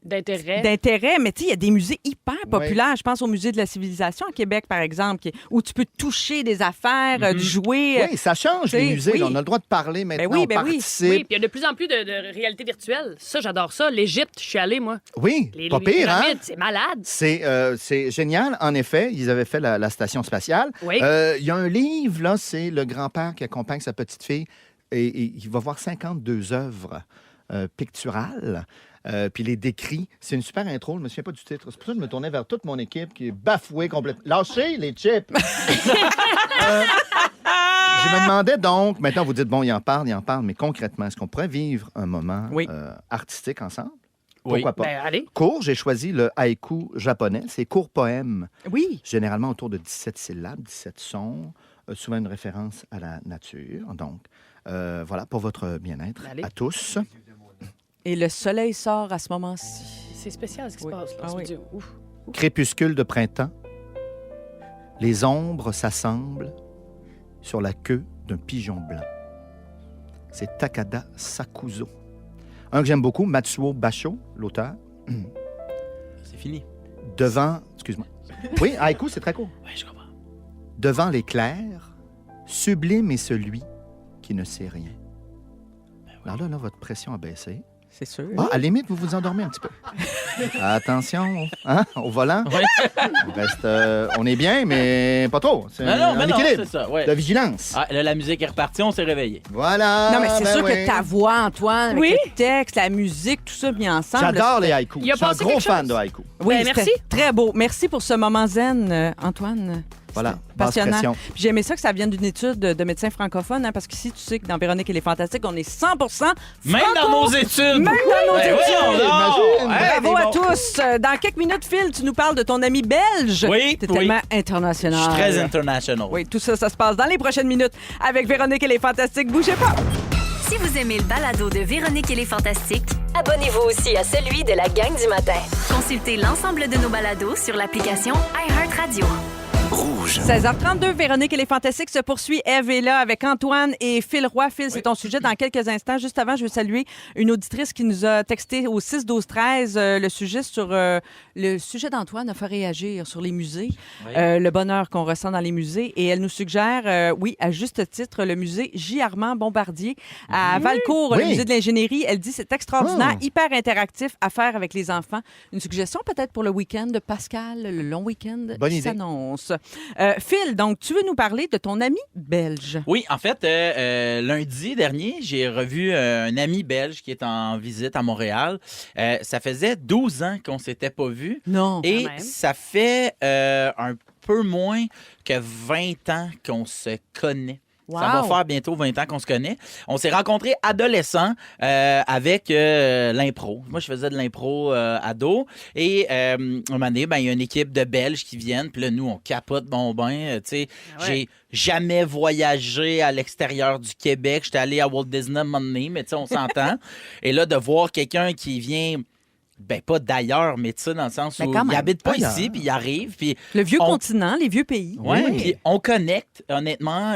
D'intérêt.
d'intérêt. Mais il y a des musées hyper populaires. Je pense au Musée de la civilisation à Québec, par exemple, où tu peux toucher des affaires, jouer.
Oui, ça change,
tu sais,
les musées.
oui.
Là. On a le droit de parler maintenant.
oui,
on
ben oui.
participe.
Oui, puis il y a de plus en plus de réalité virtuelle. Ça, j'adore ça. L'Égypte, je suis allée, moi.
Oui,
Les
pas pire, hein?
pyramides, c'est malade.
C'est génial. En effet, ils avaient fait la station spatiale.
Oui.
Il y a un livre, là, c'est le grand-père qui accompagne sa petite fille et il va voir 52 œuvres picturales. Puis il les décrit. C'est une super intro. Je ne me souviens pas du titre. C'est pour ça que je me tournais vers toute mon équipe qui est bafouée complètement. Lâchez les chips! Je me demandais donc, maintenant vous dites, bon, il en parle, mais concrètement, est-ce qu'on pourrait vivre un moment
Oui.
artistique ensemble?
Oui.
Pourquoi pas?
Ben, allez.
Court, j'ai choisi le haïku japonais. C'est court poème,
Oui.
généralement autour de 17 syllabes, 17 sons, souvent une référence à la nature. Donc, voilà, pour votre bien-être
Allez.
à tous.
Et le soleil sort à ce moment-ci.
C'est spécial ce qui
Oui.
se passe. Là.
Ah
Je me
oui.
dis, ouf.
Crépuscule de printemps. Les ombres s'assemblent sur la queue d'un pigeon blanc. C'est Takada Sakuzo. Un que j'aime beaucoup, Matsuo Basho, l'auteur.
C'est fini.
Devant... Excuse-moi. Oui, haïku, c'est très court.
Oui, je comprends.
Devant l'éclair, sublime est celui qui ne sait rien. Alors là, votre pression a baissé.
C'est sûr.
Ah, à la limite, vous vous endormez un petit peu. Attention, hein, au volant.
Oui.
On est bien, mais pas trop. C'est un équilibre
c'est ça. Ouais.
de vigilance.
Ah, là, la musique est repartie, on s'est réveillé.
Voilà.
Non, mais c'est sûr
oui.
que ta voix, Antoine, avec
Oui.
le texte, la musique, tout ça mis ensemble.
J'adore les haïkus.
Il a
Je suis un
passé
gros
quelque
fan
chose.
de haïkus.
Oui,
Ben,
c'était
merci.
très beau. Merci pour ce moment zen, Antoine.
Voilà,
C'était
basse
passionnant.
pression.
Puis j'ai aimé ça que ça vienne d'une étude de médecins francophones, hein, parce qu'ici, tu sais que dans Véronique et les Fantastiques, on est 100%
Même dans nos études!
Même dans nos
Ben
études!
voyons donc!
Imagine.
Hey,
Bravo
des
à
bons-
tous. Dans quelques minutes, Phil, tu nous parles de ton ami belge.
Oui,
T'es
oui.
tellement
Je
international.
suis très international.
Oui, tout ça, ça se passe dans les prochaines minutes avec Véronique et les Fantastiques. Bougez pas.
Si vous aimez le balado de Véronique et les Fantastiques,
Abonnez-vous aussi à celui de la gang du matin.
consultez l'ensemble de nos balados sur l'application iHeartRadio.
16h32, Véronique et les Fantastiques se poursuit. Eve est là avec Antoine et Phil Roy. Phil, c'est ton sujet dans quelques instants. Juste avant, je veux saluer une auditrice qui nous a texté au 6-12-13 le sujet sur le sujet d'Antoine a fait réagir sur les musées,
Oui.
le bonheur qu'on ressent dans les musées. Et elle nous suggère, oui, à juste titre, le musée J. Armand Bombardier à Valcourt, le
Oui.
musée de l'ingénierie. Elle dit c'est extraordinaire,
Ah.
hyper interactif à faire avec les enfants. Une suggestion peut-être pour le week-end de Pascal, le long week-end
Bonne
qui
idée.
s'annonce. Phil, donc, tu veux nous parler de ton ami belge?
Oui, en fait, lundi dernier, j'ai revu un ami belge qui est en visite à Montréal. Ça faisait 12 ans qu'on s'était pas vus.
Non.
Et
Quand même.
ça fait un peu moins que 20 ans qu'on se connaît.
Wow.
Ça va faire bientôt 20 ans qu'on se connaît. On s'est rencontrés adolescents avec l'impro. Moi, je faisais de l'impro ado. Et un moment donné, ben, il y a une équipe de Belges qui viennent. Puis là, nous, on capote bon bain. Tu sais,
Ah ouais.
j'ai jamais voyagé à l'extérieur du Québec. J'étais allé à Walt Disney un moment donné, mais tu sais, on s'entend. Et là, de voir quelqu'un qui vient... Ben, pas d'ailleurs, mais tu sais, dans le sens
Ben,
où
quand
il
même.
habite pas
Ailleurs.
ici, puis il arrive, puis
Le vieux
on-
continent, les vieux pays.
ouais,
Oui.
puis on connecte, honnêtement,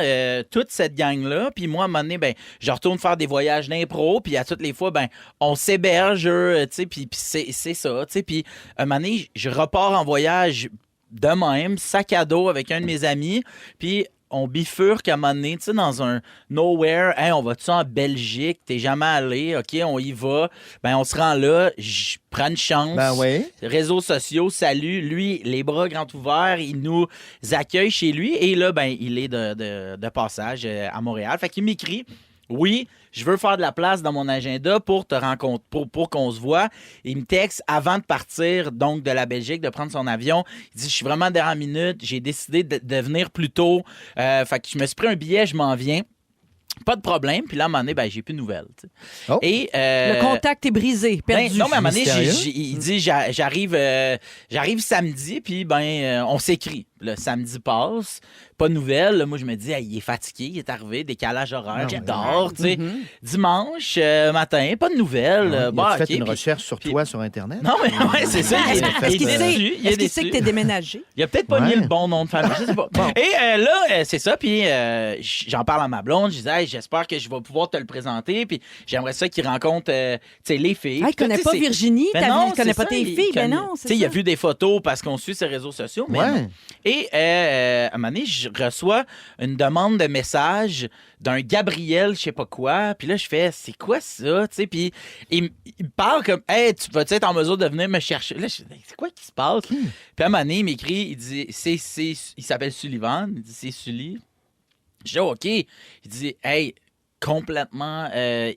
toute cette gang-là. Puis moi, à un moment donné, ben, je retourne faire des voyages d'impro, puis à toutes les fois, ben, on s'héberge, tu sais, puis c'est ça, tu sais. Puis un moment donné, je repars en voyage de même, sac à dos avec un de mes amis, puis on bifurque à un moment donné, tu sais, dans un nowhere. Hey, on va-tu en Belgique? T'es jamais allé? OK, on y va. Ben, on se rend là. Je prends une chance.
Ben oui.
Réseaux sociaux, salut. Lui, les bras grands ouverts, il nous accueille chez lui. Et là, ben, il est de passage à Montréal. Fait qu'il m'écrit, oui, je veux faire de la place dans mon agenda pour te rencontrer, pour qu'on se voit. Il me texte avant de partir, donc, de la Belgique, de prendre son avion. Il dit, je suis vraiment dernière minute. J'ai décidé de venir plus tôt. Fait que je me suis pris un billet, je m'en viens. Pas de problème. Puis là, à un moment donné, ben, j'ai plus de nouvelles. Tu sais.
Oh.
Et,
Le contact est brisé, perdu.
ben, non, mais à un moment donné,
Mystérieux.
il dit j'arrive samedi, puis ben on s'écrit. Le samedi passe, pas de nouvelles. Là, moi, je me dis, hey, il est fatigué, il est arrivé, décalage horaire,
Ah
il
ouais.
dort. Tu sais.
Mhm.
Dimanche matin, pas de nouvelles.
Il a
Bah,
fait
ok,
une
puis-
recherche sur
puis-
toi sur Internet?
Non, mais ouais, c'est ça. Il est,
Est-ce
il est
qu'il sait,
déçu. Il est
est-ce qu'il sait
déçu.
que t'es déménagé?
Il a peut-être pas mis
Ouais.
le bon nom de famille, je sais pas.
Bon.
Et là, c'est ça, puis j'en parle à ma blonde, je disais, hey, j'espère que je vais pouvoir te le présenter, puis j'aimerais ça qu'il rencontre tu sais, les filles.
Ah, il
Puis
connaît
tu sais,
pas
c'est-
Virginie,
Ben non,
il connaît
c'est
pas
ça,
tes
il
filles. Ben
connaît-
non,
Tu
c'est
sais, il a
ça.
vu des photos parce qu'on suit ses réseaux sociaux, mais
Ouais.
non. Et à un moment donné, je reçois une demande de message d'un Gabriel, je sais pas quoi. Puis là, je fais, c'est quoi ça? Tu sais, puis il me parle comme, hey, tu vas-tu être en mesure de venir me chercher? Là, je dis, c'est quoi qui se passe? Puis à un moment donné, il m'écrit, il dit, il s'appelle Sullivan. Il dit, c'est Sully. Je dis, OK. Il dit, hey, complètement,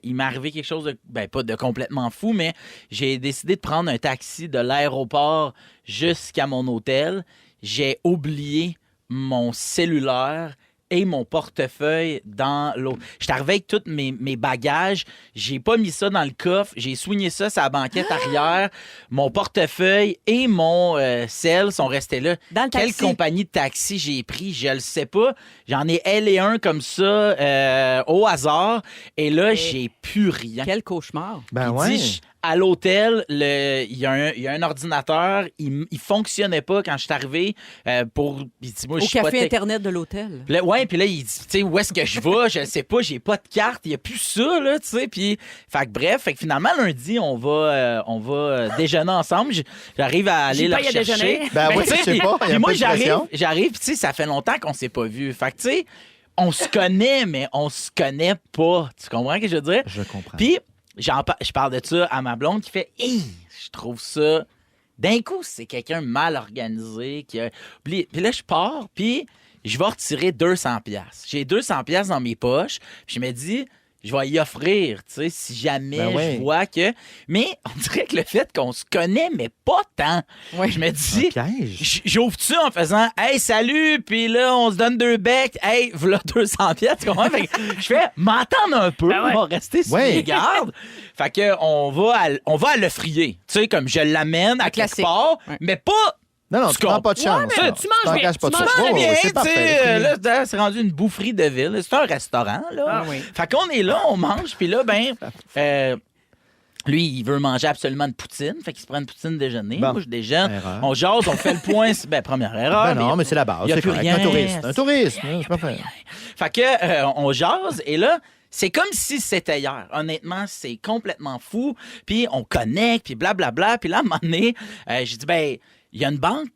il m'est arrivé quelque chose de, ben pas de complètement fou, mais j'ai décidé de prendre un taxi de l'aéroport jusqu'à mon hôtel. J'ai oublié mon cellulaire et mon portefeuille dans l'eau. J'étais arrivé avec tous mes bagages. J'ai pas mis ça dans le coffre. J'ai soigné ça sur la banquette arrière. Mon portefeuille et mon sel sont restés là.
Dans le
Quelle
taxi.
compagnie de taxi j'ai pris, je le sais pas. J'en ai et un comme ça au hasard. Et là, j'ai plus rien.
Quel cauchemar.
Ben
Il
ouais.
dit, à l'hôtel, il y a un ordinateur, il fonctionnait pas quand je suis arrivé il dit, moi,
Au café Internet de l'hôtel.
Puis là, il dit, tu sais, où est-ce que je vais? Je sais pas, j'ai pas de carte, il y a plus ça, là, tu sais. Puis, fait que finalement, lundi, on va déjeuner ensemble. J'arrive à aller le chercher.
Déjeuner.
Ben oui, je sais pas.
Puis moi, j'arrive, puis tu sais, ça fait longtemps qu'on s'est pas vu. Fait que, tu sais, on se connaît, mais on se connaît pas. Tu comprends ce que je veux dire?
Je comprends.
Puis, je parle de ça à ma blonde qui fait, je trouve ça. D'un coup, c'est quelqu'un mal organisé. Puis là, je pars, puis je vais retirer 200$. J'ai 200$ dans mes poches, puis je me dis, je vais y offrir, tu sais, si jamais je vois que... Mais on dirait que le fait qu'on se connaît, mais pas tant.
Oui.
Je me dis,
piège.
j'ouvre-tu en faisant « Hey, salut! » Puis là, on se donne 2 becs. « Hey, voilà 200$. » Tu comprends? Fait que je fais « M'entendre un peu. On va rester sur les gardes. » Fait que on va à l'offrier. Tu sais, comme je l'amène à quelque part, mais pas...
Non, tu prends pas de chance.
mais tu manges bien.
Pas de
Tu
chance.
manges
bien,
c'est
tu
parfait.
sais, là, c'est rendu une boufferie de ville. C'est un restaurant, là.
Ah oui.
Fait qu'on est là, on mange, puis là, lui, il veut manger absolument une poutine. Fait qu'il se prend une poutine déjeuner.
Bon.
Moi, je déjeune.
Erreur.
On jase, on fait le point. Première erreur.
Ben non, mais c'est la base.
il y a
C'est
plus
correct.
rien.
Un touriste. C'est parfait.
Fait que on jase et là, c'est comme si c'était hier. Honnêtement, c'est complètement fou. Puis on connecte, puis blablabla. Puis là, à un moment donné, j'ai dit, il y a une banque,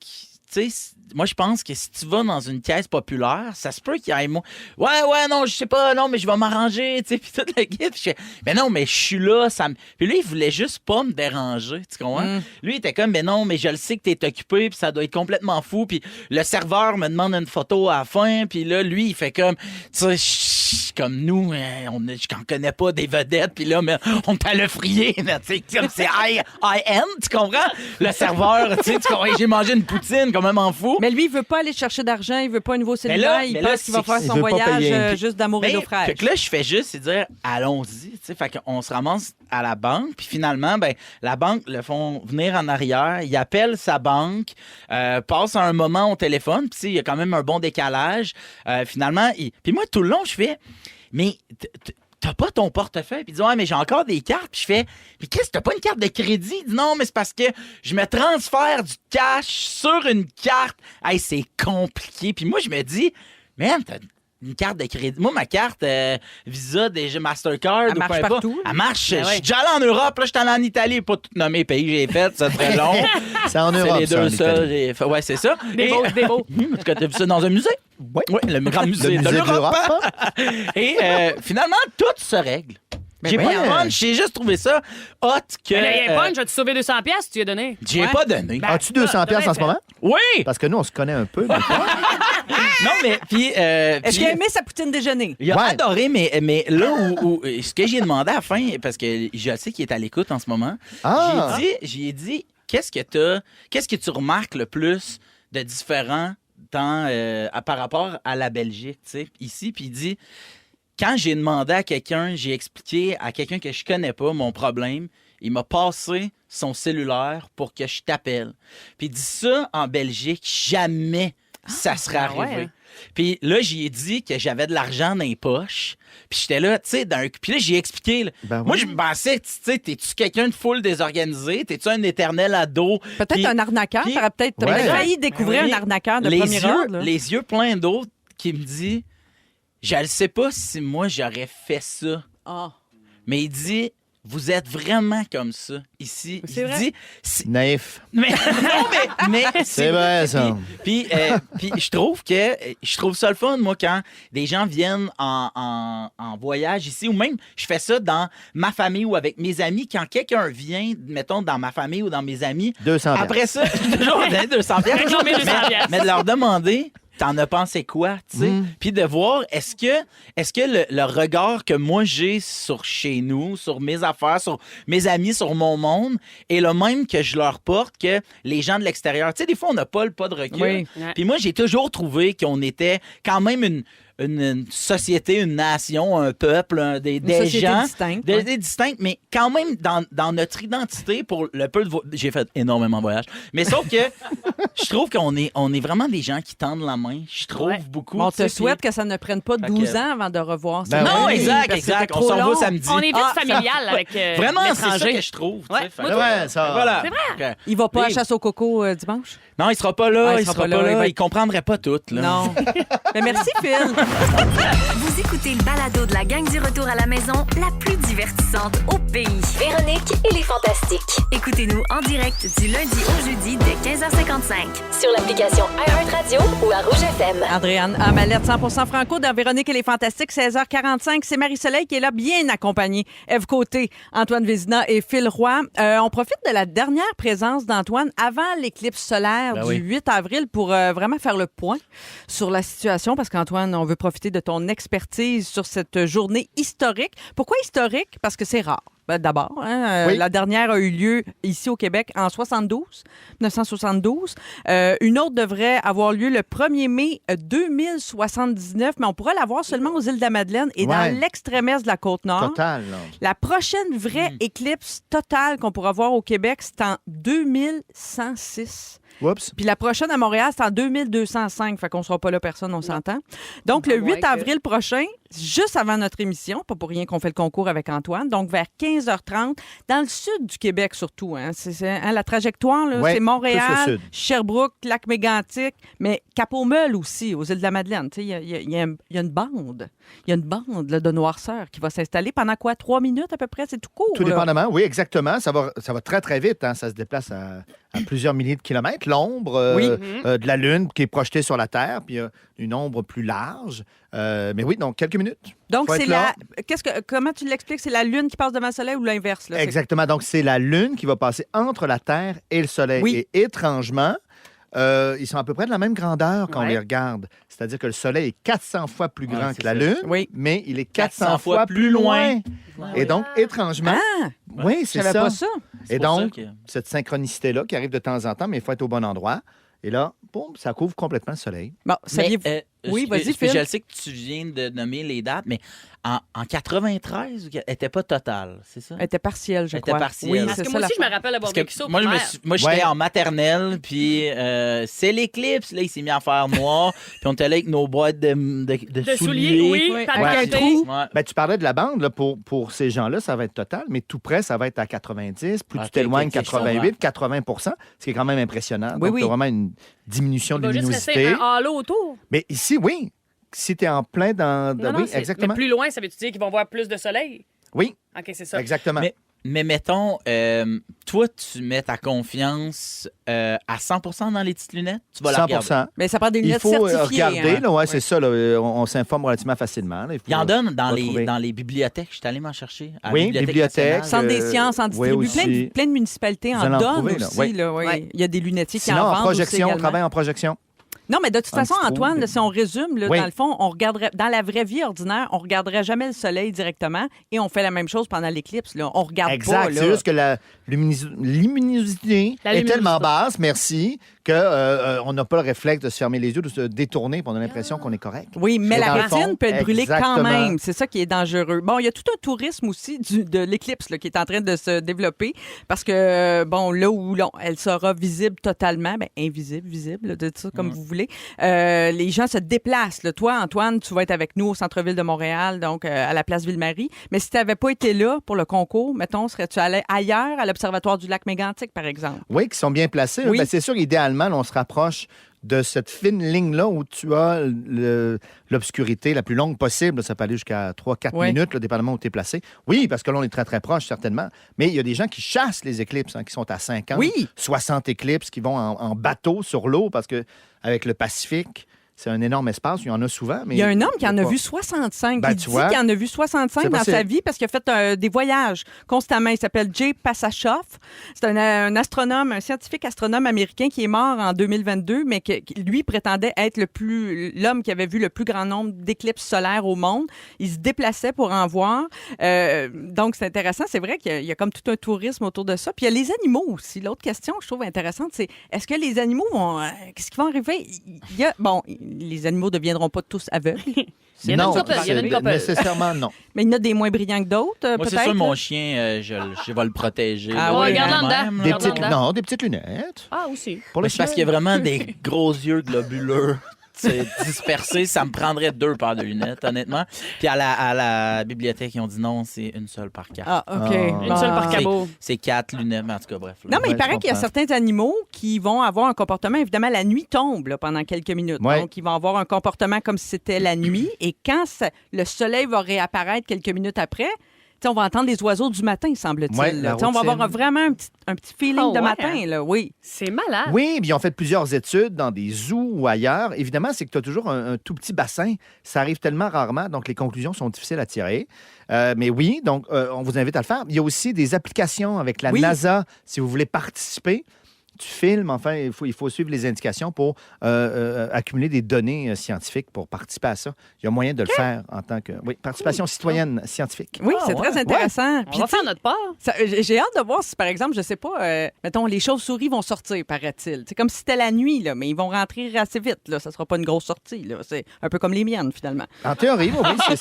tu sais, moi, je pense que si tu vas dans une caisse populaire, ça se peut qu'il y ait... Ouais, non, je sais pas, non, mais je vais m'arranger, tu sais, puis toute la guide. Mais non, mais je suis là, ça me... Puis lui, il voulait juste pas me déranger, tu comprends? Lui, il était comme, mais non, mais je le sais que t'es occupé, puis ça doit être complètement fou. Puis le serveur me demande une photo à la fin, puis là, lui, il fait comme, tu sais, comme nous, je n'en connais pas des vedettes, puis là, mais on est à l'offrier, tu sais, comme c'est high-end, tu comprends? Le serveur, tu sais, j'ai mangé une poutine, quand même en fou.
Mais lui, il veut pas aller chercher d'argent, il veut pas un nouveau cellulaire, il pense qu'il va faire son voyage juste d'amour et d'eau fraîche.
Fait que là, je fais juste, c'est dire, allons-y, tu sais, fait qu'on se ramasse à la banque, puis finalement, la banque le font venir en arrière, il appelle sa banque, passe un moment au téléphone, puis il y a quand même un bon décalage. Finalement, puis moi, tout le long, je fais, mais... T'as pas ton portefeuille? Puis il dit, ouais, mais j'ai encore des cartes. Puis je fais, mais qu'est-ce que t'as pas une carte de crédit? Il dit, non, mais c'est parce que je me transfère du cash sur une carte. Hey, c'est compliqué. Puis moi, je me dis, man, t'as une carte de crédit. Moi, ma carte Visa, déjà Mastercard,
elle marche partout.
Elle marche. Je suis déjà allé en Europe, là, je suis allé en Italie, pas tout nommer les pays que j'ai fait, c'est très long.
C'est en Europe,
les deux seuls. Ouais, c'est ça.
Des beaux.
Est-ce que t'as vu ça dans un musée?
Oui.
Oui, le grand musée de l'Europe. Et finalement, tout se règle. J'ai pas de punch, j'ai juste trouvé ça hot que...
Mais là, il y a un punch, je vais te sauver 200$, tu lui as donné.
J'y ai pas donné.
As-tu 200$ en ce moment?
Oui!
Parce que nous, on se connaît un peu.
Non, mais puis...
Est-ce qu'il a aimé sa poutine déjeuner?
Il a adoré, mais là où ce que j'ai demandé à la fin, parce que je sais qu'il est à l'écoute en ce moment, j'ai dit, qu'est-ce que tu remarques le plus de différent par rapport à la Belgique, tu sais, ici, puis il dit... Quand j'ai demandé à quelqu'un, j'ai expliqué à quelqu'un que je connais pas mon problème, il m'a passé son cellulaire pour que je t'appelle. Puis il dit ça, en Belgique, jamais ça serait arrivé. Ouais. Puis là, j'y ai dit que j'avais de l'argent dans les poches. Puis j'étais là, tu sais, puis là, j'ai expliqué. Là. Moi, je me pensais, tu sais, t'es-tu quelqu'un de full désorganisé? T'es-tu un éternel ado?
Peut-être un arnaqueur. T'aurais failli découvrir un arnaqueur de premier ordre.
Les yeux pleins d'eau qui me dit... Je ne sais pas si moi, j'aurais fait ça. Oh. Mais il dit, vous êtes vraiment comme ça ici.
C'est
il
vrai?
dit...
Naïf.
Mais, non, mais
c'est vrai, ça.
Puis je trouve ça le fun, moi, quand des gens viennent en voyage ici, ou même, je fais ça dans ma famille ou avec mes amis. Quand quelqu'un vient, mettons, dans ma famille ou dans mes amis...
200$.
Après ça, toujours 200$. Mais de leur demander... T'en as pensé quoi, tu sais? Puis de voir, est-ce que le regard que moi j'ai sur chez nous, sur mes affaires, sur mes amis, sur mon monde, est le même que je leur porte que les gens de l'extérieur. Tu sais, des fois, on n'a pas le pas de recul.
Oui.
Puis moi, j'ai toujours trouvé qu'on était quand même une société, une nation, un peuple, des
société
gens.
distincte,
Des distinctes, mais quand même dans notre identité, pour le peu de j'ai fait énormément de voyages. Mais sauf que je trouve qu'on est vraiment des gens qui tendent la main. Je trouve beaucoup.
On
tu sais,
te souhaite
puis-
que ça ne prenne pas 12 ans avant de revoir ça.
Ben
Non,
oui.
exact.
Parce que c'était
On
trop
s'en va
long.
samedi.
On est vite familial avec
Vraiment, c'est ça
l'étranger.
que je trouve. tu
Ouais,
sais. Fait
moi,
que-
Ouais, ça.
Voilà.
C'est vrai.
Ok.
Il va pas à
Oui.
chasse au coco dimanche?
Non, il sera pas là.
Ah,
il sera pas là. Il comprendrait pas tout. Là.
Non. Mais merci, Phil.
Vous écoutez le balado de la gang du retour à la maison, la plus divertissante au pays.
Véronique et les Fantastiques.
Écoutez-nous en direct du lundi au jeudi dès 15h55.
Sur l'application iHeartRadio ou à Rouge FM.
Andréane Amalette, 100% franco dans Véronique et les Fantastiques, 16h45. C'est Marie-Soleil qui est là, bien accompagnée. Ève Côté, Antoine Vézina et Phil Roy. On profite de la dernière présence d'Antoine avant l'éclipse solaire
Ben
du
oui.
8 avril pour vraiment faire le point sur la situation parce qu'Antoine, on veut profiter de ton expertise sur cette journée historique. Pourquoi historique? Parce que c'est rare. Ben, d'abord, hein,
Oui.
la dernière a eu lieu ici au Québec en 1972. Une autre devrait avoir lieu le 1er mai 2079, mais on pourra la voir seulement aux îles de la Madeleine et
Ouais.
dans l'extrême est de la Côte-Nord.
Total. là.
La prochaine vraie éclipse totale qu'on pourra voir au Québec, c'est en 2106.
Oups.
Puis la prochaine à Montréal, c'est en 2205. Fait qu'on sera pas là, personne, on s'entend. Donc, le 8 avril prochain, juste avant notre émission, pas pour rien qu'on fait le concours avec Antoine, donc vers 15h30, dans le sud du Québec surtout. Hein, la trajectoire, là,
Ouais,
c'est
plus
Montréal,
le sud.
Sherbrooke, Lac-Mégantic, mais Cap-aux-Meules aussi, aux îles de la Madeleine. Tu sais, il y a une bande. Il y a une bande là, de noirceur qui va s'installer pendant quoi? 3 minutes à peu près? C'est tout court.
Tout
là.
dépendamment, oui, exactement. Ça va très, très vite. Hein. Ça se déplace à plusieurs milliers de kilomètres. L'ombre
Oui.
de la Lune qui est projetée sur la Terre, puis une ombre plus large. Mais oui, donc quelques minutes.
Donc,
Faut
c'est
être là.
comment tu l'expliques? C'est la Lune qui passe devant le Soleil ou l'inverse? Là?
Exactement. Donc, c'est la Lune qui va passer entre la Terre et le Soleil.
Oui.
Et étrangement, ils sont à peu près de la même grandeur quand on
Ouais.
les regarde. C'est-à-dire que le Soleil est 400 fois plus grand
c'est
que la
ça.
Lune,
Oui.
mais il est 400
400
fois plus loin. Et
Oui.
donc, étrangement,
Ah!
oui,
Je
c'est
savais
ça.
pas ça.
C'est
Et
pour ça
donc,
que-
cette synchronicité-là qui arrive de temps en temps, mais il faut être au bon endroit. Et là, boum, ça couvre complètement le Soleil.
Bon,
Mais,
saviez-vous... Oui, vas-y, Phil.
Je sais que tu viens de nommer les dates, mais en 93, elle n'était pas totale, c'est ça?
Elle était partielle, je
Elle était
crois.
partielle.
Oui,
Parce
c'est
que
ça
moi aussi, je me
l'affaire.
rappelle avoir
Parce
vécu
que
ça au
moi,
primaire.
j'étais
Ouais.
en maternelle, puis c'est l'éclipse. Là, il s'est mis à faire noir, puis on était allé avec nos boîtes de
souliers, oui,
Oui,
pas de
avec un
qualité.
trou.
Ouais.
Ben, tu parlais de la bande, là, pour ces gens-là, ça va être total, mais tout près, ça va être à 90. Plus
Ok,
tu t'éloignes,
ok, je
88, 80 ce qui est quand même impressionnant.
Oui,
Donc,
oui.
tu as vraiment une diminution
Il
de
va juste rester
luminosité.
un halo autour.
Mais ici, oui. Si tu es en plein dans.
Non, non,
oui,
c'est-
exactement.
Mais plus loin, ça veut-tu dire qu'ils vont voir plus de soleil?
Oui,
OK, c'est ça.
exactement.
Mais mettons, toi, tu mets ta confiance à 100% dans les petites lunettes. Tu vas la regarder.
100
Mais ça prend des
Il
lunettes
faut
certifiées.
regarder,
hein.
là, ouais, c'est ça. Là, on s'informe relativement facilement. Là,
Il y en donne dans
retrouver.
les bibliothèques. Je suis allé m'en chercher. À la
Oui, bibliothèque.
nationale.
Centre des
Euh,
sciences en
oui,
distribue.
aussi.
Plein de municipalités
Vous
en
allez en
donnent
trouver, là.
aussi.
Oui.
Là, oui.
Ouais.
Il y a des lunetiers qui
Sinon,
en
en
vendent
projection,
aussi
on
également.
travaille en projection.
Non, mais de toute
Un
façon,
petit trou,
Antoine,
mais-
si on résume, là,
Oui.
dans le fond, on regarderait, dans la vraie vie ordinaire, on regarderait jamais le soleil directement et on fait la même chose pendant l'éclipse. Là. On regarde
Exact.
pas.
C'est
Là.
juste que la luminosité
La
est tellement
luminosité.
basse, merci, qu'on n'a pas le réflexe de se fermer les yeux, de se détourner, puis on a l'impression qu'on est correct.
Oui, mais la
dans le
rétine
fond,
peut être brûlée quand
exactement.
même. C'est ça qui est dangereux. Bon, il y a tout un tourisme aussi de l'éclipse là, qui est en train de se développer parce que, bon, là où elle sera visible totalement, ben, invisible, visible, là, de ça comme vous voulez, les gens se déplacent. Là. Toi, Antoine, tu vas être avec nous au centre-ville de Montréal, donc à la place Ville-Marie. Mais si tu n'avais pas été là pour le concours, mettons, serais-tu allé ailleurs, à l'Observatoire du lac Mégantic, par exemple?
Oui, qui sont bien placés.
Oui.
Ben, c'est sûr, idéalement, là, on se rapproche de cette fine ligne-là où tu as l'obscurité la plus longue possible. Ça peut aller jusqu'à 3-4
Oui.
minutes, là, dépendamment où tu es placé. Oui, parce que là, on est très, très proche, certainement. Mais il y a des gens qui chassent les éclipses, hein, qui sont à 50,
Oui.
60 éclipses, qui vont en bateau sur l'eau, parce que avec le Pacifique, c'est un énorme espace. Il y en a souvent. Mais
Il y a un homme qui en a
pas.
vu 65.
Ben,
il
tu
dit
vois.
qu'il en a vu 65
C'est
dans
possible.
sa vie parce qu'il a fait des voyages constamment. Il s'appelle Jay Pasachoff. C'est un astronome, un scientifique astronome américain qui est mort en 2022, mais qui lui prétendait être l'homme qui avait vu le plus grand nombre d'éclipses solaires au monde. Il se déplaçait pour en voir. Donc, c'est intéressant. C'est vrai qu'il y a comme tout un tourisme autour de ça. Puis il y a les animaux aussi. L'autre question que je trouve intéressante, c'est est-ce que les animaux vont... qu'est-ce qui va arriver? Bon, les animaux ne deviendront pas tous aveugles.
Il y en a
Non,
une couple, il y en a une couple.
nécessairement non.
Mais il y en a des moins brillants que d'autres,
Moi,
peut-être?
c'est sûr,
là?
mon chien, je vais le protéger.
Ah
là,
ouais,
regarde en
moi-même,
dedans.
là.
Des
Regarde
petites,
dedans.
non, des petites lunettes.
Ah, aussi.
Pour
Mais
le
c'est parce
chien.
qu'il y a vraiment des gros yeux globuleux. C'est dispersé, ça me prendrait 2 paires de lunettes, honnêtement. Puis à la bibliothèque, ils ont dit non, c'est une seule par carte.
Ah, OK.
Ah.
Une seule par
C'est-
cabot.
C'est 4 lunettes, mais en tout cas, bref. là.
Non, mais il
Ouais,
paraît
je
qu'il y a
comprends.
certains animaux qui vont avoir un comportement, évidemment, la nuit tombe là, pendant quelques minutes.
Ouais.
Donc, ils vont avoir un comportement comme si c'était la nuit. Et quand le soleil va réapparaître quelques minutes après, tu sais, on va entendre les oiseaux du matin, semble-t-il.
Ouais,
là.
la
Tu sais, on va
routine.
avoir vraiment un petit feeling
Oh,
de
ouais,
matin,
hein?
là, oui.
C'est malade.
Oui, puis ils ont fait plusieurs études dans des zoos ou ailleurs. Évidemment, c'est que tu as toujours un tout petit bassin. Ça arrive tellement rarement, donc les conclusions sont difficiles à tirer. Mais oui, donc on vous invite à le faire. Il y a aussi des applications avec la
Oui.
NASA, si vous voulez participer. Tu filmes, enfin, il faut suivre les indications pour accumuler des données scientifiques pour participer à ça. Il y a moyen de le faire en tant que... Oui, participation citoyenne scientifique.
Oui,
Ah,
c'est
ouais.
très intéressant.
On
Puis,
va
tu sais,
faire notre part.
j'ai hâte de voir si, par exemple, je sais pas, mettons, les chauves-souris vont sortir, paraît-il. C'est comme si c'était la nuit, là, mais ils vont rentrer assez vite. Là. Ça sera pas une grosse sortie. Là. C'est un peu comme les miennes, finalement.
En théorie, oui,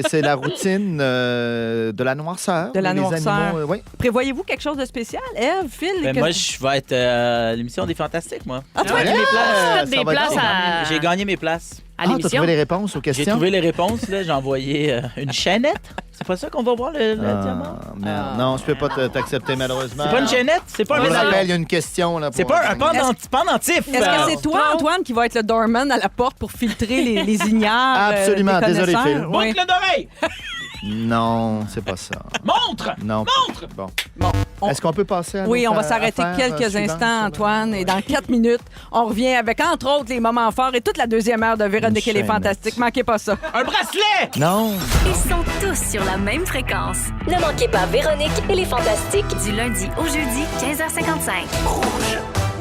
c'est la routine de la noirceur.
De la
Les
noirceur.
animaux, oui.
Prévoyez-vous quelque chose de spécial? Eve, Phil?
Ben,
que-
moi, je vais être à l'émission des Fantastiques, moi.
Ah, toi,
Ouais,
Ouais,
des
ça
places,
va
des
être
places
bon.
à,
J'ai gagné mes places.
à
T'as
l'émission.
trouvé les réponses aux
J'ai
questions?
trouvé les réponses, là. J'ai envoyé une chaînette. C'est pas ça qu'on va voir, le diamant?
Merde. Non, je peux pas t'accepter, malheureusement.
C'est pas une chaînette? C'est pas
Je
un
vous
médaillon?
rappelle, il y a une question. Là,
C'est
pour
pas un
gagner.
pendentif.
Est-ce que c'est toi, Antoine, qui va être le doorman à la porte pour filtrer les ignares?
Absolument.
des
Désolé,
connaisseurs?
Phil.
Oui.
Boucle d'oreille!
Non, c'est pas ça.
Montre!
Non.
Montre!
Bon.
Bon, on-
Est-ce qu'on peut passer à
Oui,
l'autre
on va s'arrêter
affaire,
quelques
suivante
instants,
sur le-
Antoine, et dans 4 minutes, on revient avec, entre autres, les moments forts et toute la deuxième heure de Véronique et les
Une
Fantastiques. Manquez pas ça.
Un bracelet!
Non.
Ils sont tous sur la même fréquence.
Ne manquez pas Véronique et les Fantastiques.
Du lundi au jeudi, 15h55.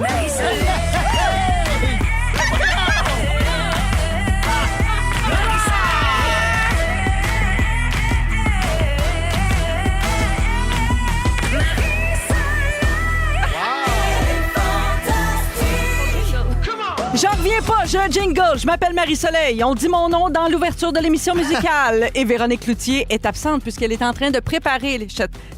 J'en reviens pas, j'ai un jingle. Je m'appelle Marie-Soleil. On dit mon nom dans l'ouverture de l'émission musicale. Et Véronique Cloutier est absente puisqu'elle est en train de préparer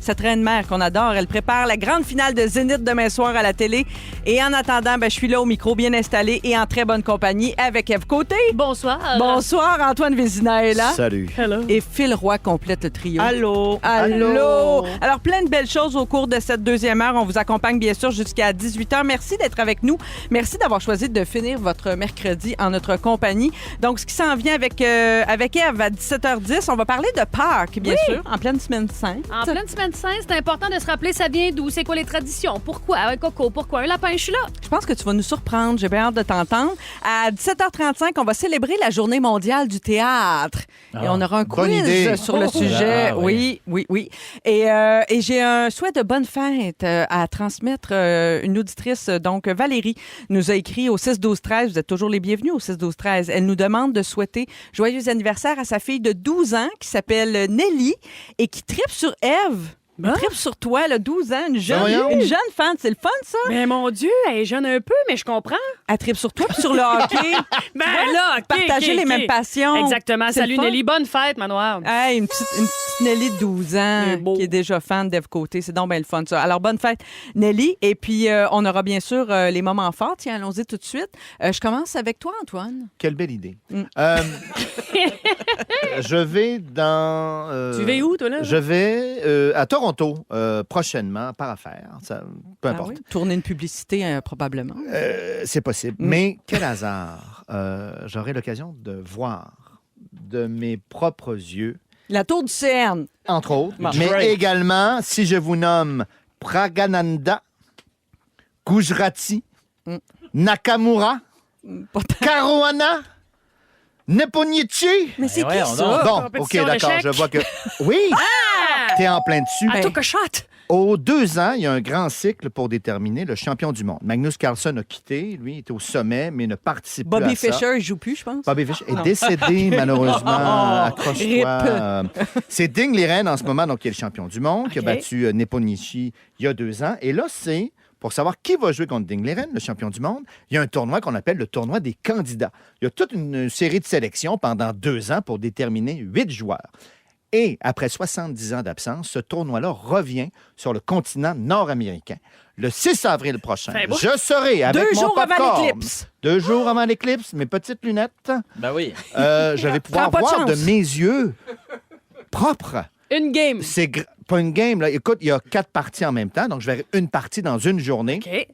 cette reine-mère qu'on adore. Elle prépare la grande finale de Zénith demain soir à la télé. Et en attendant, je suis là au micro, bien installé et en très bonne compagnie avec Ève Côté.
Bonsoir.
Bonsoir, Antoine Vézina est là.
Salut.
Hello.
Et Phil Roy complète le trio.
Allô?
Allô! Alors, plein de belles choses au cours de cette deuxième heure. On vous accompagne, bien sûr, jusqu'à 18h. Merci d'être avec nous. Merci d'avoir choisi de finir votre mercredi en notre compagnie. Donc, ce qui s'en vient avec Ève à 17h10, on va parler de Pâques, bien sûr, en pleine semaine sainte.
En pleine semaine sainte, c'est important de se rappeler ça vient d'où, c'est quoi les traditions, pourquoi un coco, pourquoi un lapin, je suis là.
Je pense que tu vas nous surprendre. J'ai bien hâte de t'entendre. À 17h35, on va célébrer la Journée mondiale du théâtre. Et on aura un
bonne
quiz
idée.
sur le sujet.
Ah,
oui,
oui.
oui. Et j'ai un souhait de bonne fête à transmettre. Une auditrice, donc Valérie, nous a écrit au 6-12-13. Vous êtes toujours les bienvenus au 6-12-13. Elle nous demande de souhaiter joyeux anniversaire à sa fille de 12 ans qui s'appelle Nelly et qui tripe sur Ève. Elle tripe sur toi, là, 12 ans, une jeune fan. C'est le fun, ça?
Mais mon Dieu, elle est jeune un peu, mais je comprends.
Elle tripe sur toi puis sur le hockey.
Ben là, OK,
Partager
OK,
les
OK.
mêmes passions.
Exactement.
C'est
Salut
le fun.
Nelly, bonne fête, manoir.
Hey, une petite Nelly de 12 ans
C'est beau.
qui est déjà fan d'Ève Côté. C'est donc bien le fun, ça. Alors, bonne fête, Nelly. Et puis, on aura bien sûr les moments forts. Tiens, allons-y tout de suite. Je commence avec toi, Antoine.
Quelle belle idée.
Mm.
Je vais dans...
Tu vas où, toi, là?
Je vais à Toronto prochainement, par affaire. Ça, peu importe.
Ah oui? Tourner une publicité, probablement.
C'est possible. Mais quel hasard. J'aurai l'occasion de voir de mes propres yeux,
La tour du CN.
entre autres,
Bon.
mais
Drake.
également, si je vous nomme Pragananda, Gujarati, Nakamura, Caruana, Nepomniachtchi.
Mais c'est
Ben
qui
voyons
ça?
donc.
Bon, OK,
compétition
d'accord,
d'échecs.
je vois que... Oui, t'es en plein dessus.
À tout que shot.
Aux 2 ans, il y a un grand cycle pour déterminer le champion du monde. Magnus Carlsen a quitté, lui, il était au sommet, mais ne participe plus
Bobby
à ça.
Fischer, il joue plus, je pense.
Bobby Fischer est décédé, malheureusement. Accroche-toi. C'est Ding Liren en ce moment, donc, qui est le champion du monde, qui a
OK.
battu Nepomniachtchi il y a 2 ans. Et là, c'est pour savoir qui va jouer contre Dingleren, le champion du monde, il y a un tournoi qu'on appelle le tournoi des candidats. Il y a toute une série de sélections pendant 2 ans pour déterminer 8 joueurs. Et après 70 ans d'absence, ce tournoi-là revient sur le continent nord-américain. Le 6 avril prochain,
C'est beau.
je serai avec
2
mon
jours avant
popcorn.
l'éclipse.
2 jours avant l'éclipse, mes petites lunettes.
Ben oui.
Je vais pouvoir
Prends pas de
voir de
chance.
mes yeux propres.
Une game.
C'est pas une game, là. Écoute, il y a 4 parties en même temps, donc je verrai une partie dans une journée.
OK.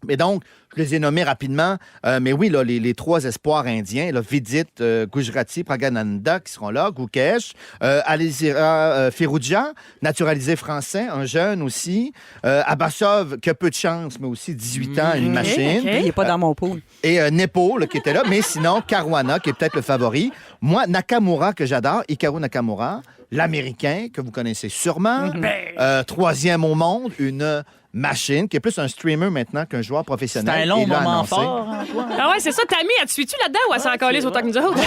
Mais donc, je les ai nommés rapidement. Mais oui, là, les 3 espoirs indiens, là, Vidit, Gujarati, Pragananda, qui seront là, Gukesh, Alizira Firoudja, naturalisé français, un jeune aussi, Abbasov, qui a peu de chance, mais aussi 18 ans, une machine.
OK.
Il n'est pas dans mon pool.
Et Nepo, là, qui était là. Mais sinon, Caruana, qui est peut-être le favori. Moi, Nakamura, que j'adore, Hikaru Nakamura, l'Américain, que vous connaissez sûrement. 3e au monde, une machine, qui est plus un streamer maintenant qu'un joueur
C'est
professionnel.
un long
Il l'a
moment
annoncé.
fort, Antoine.
Ah ouais, c'est ça, Tammy, elle te suit-tu là-dedans ou elle s'en calisse autant que nous autres?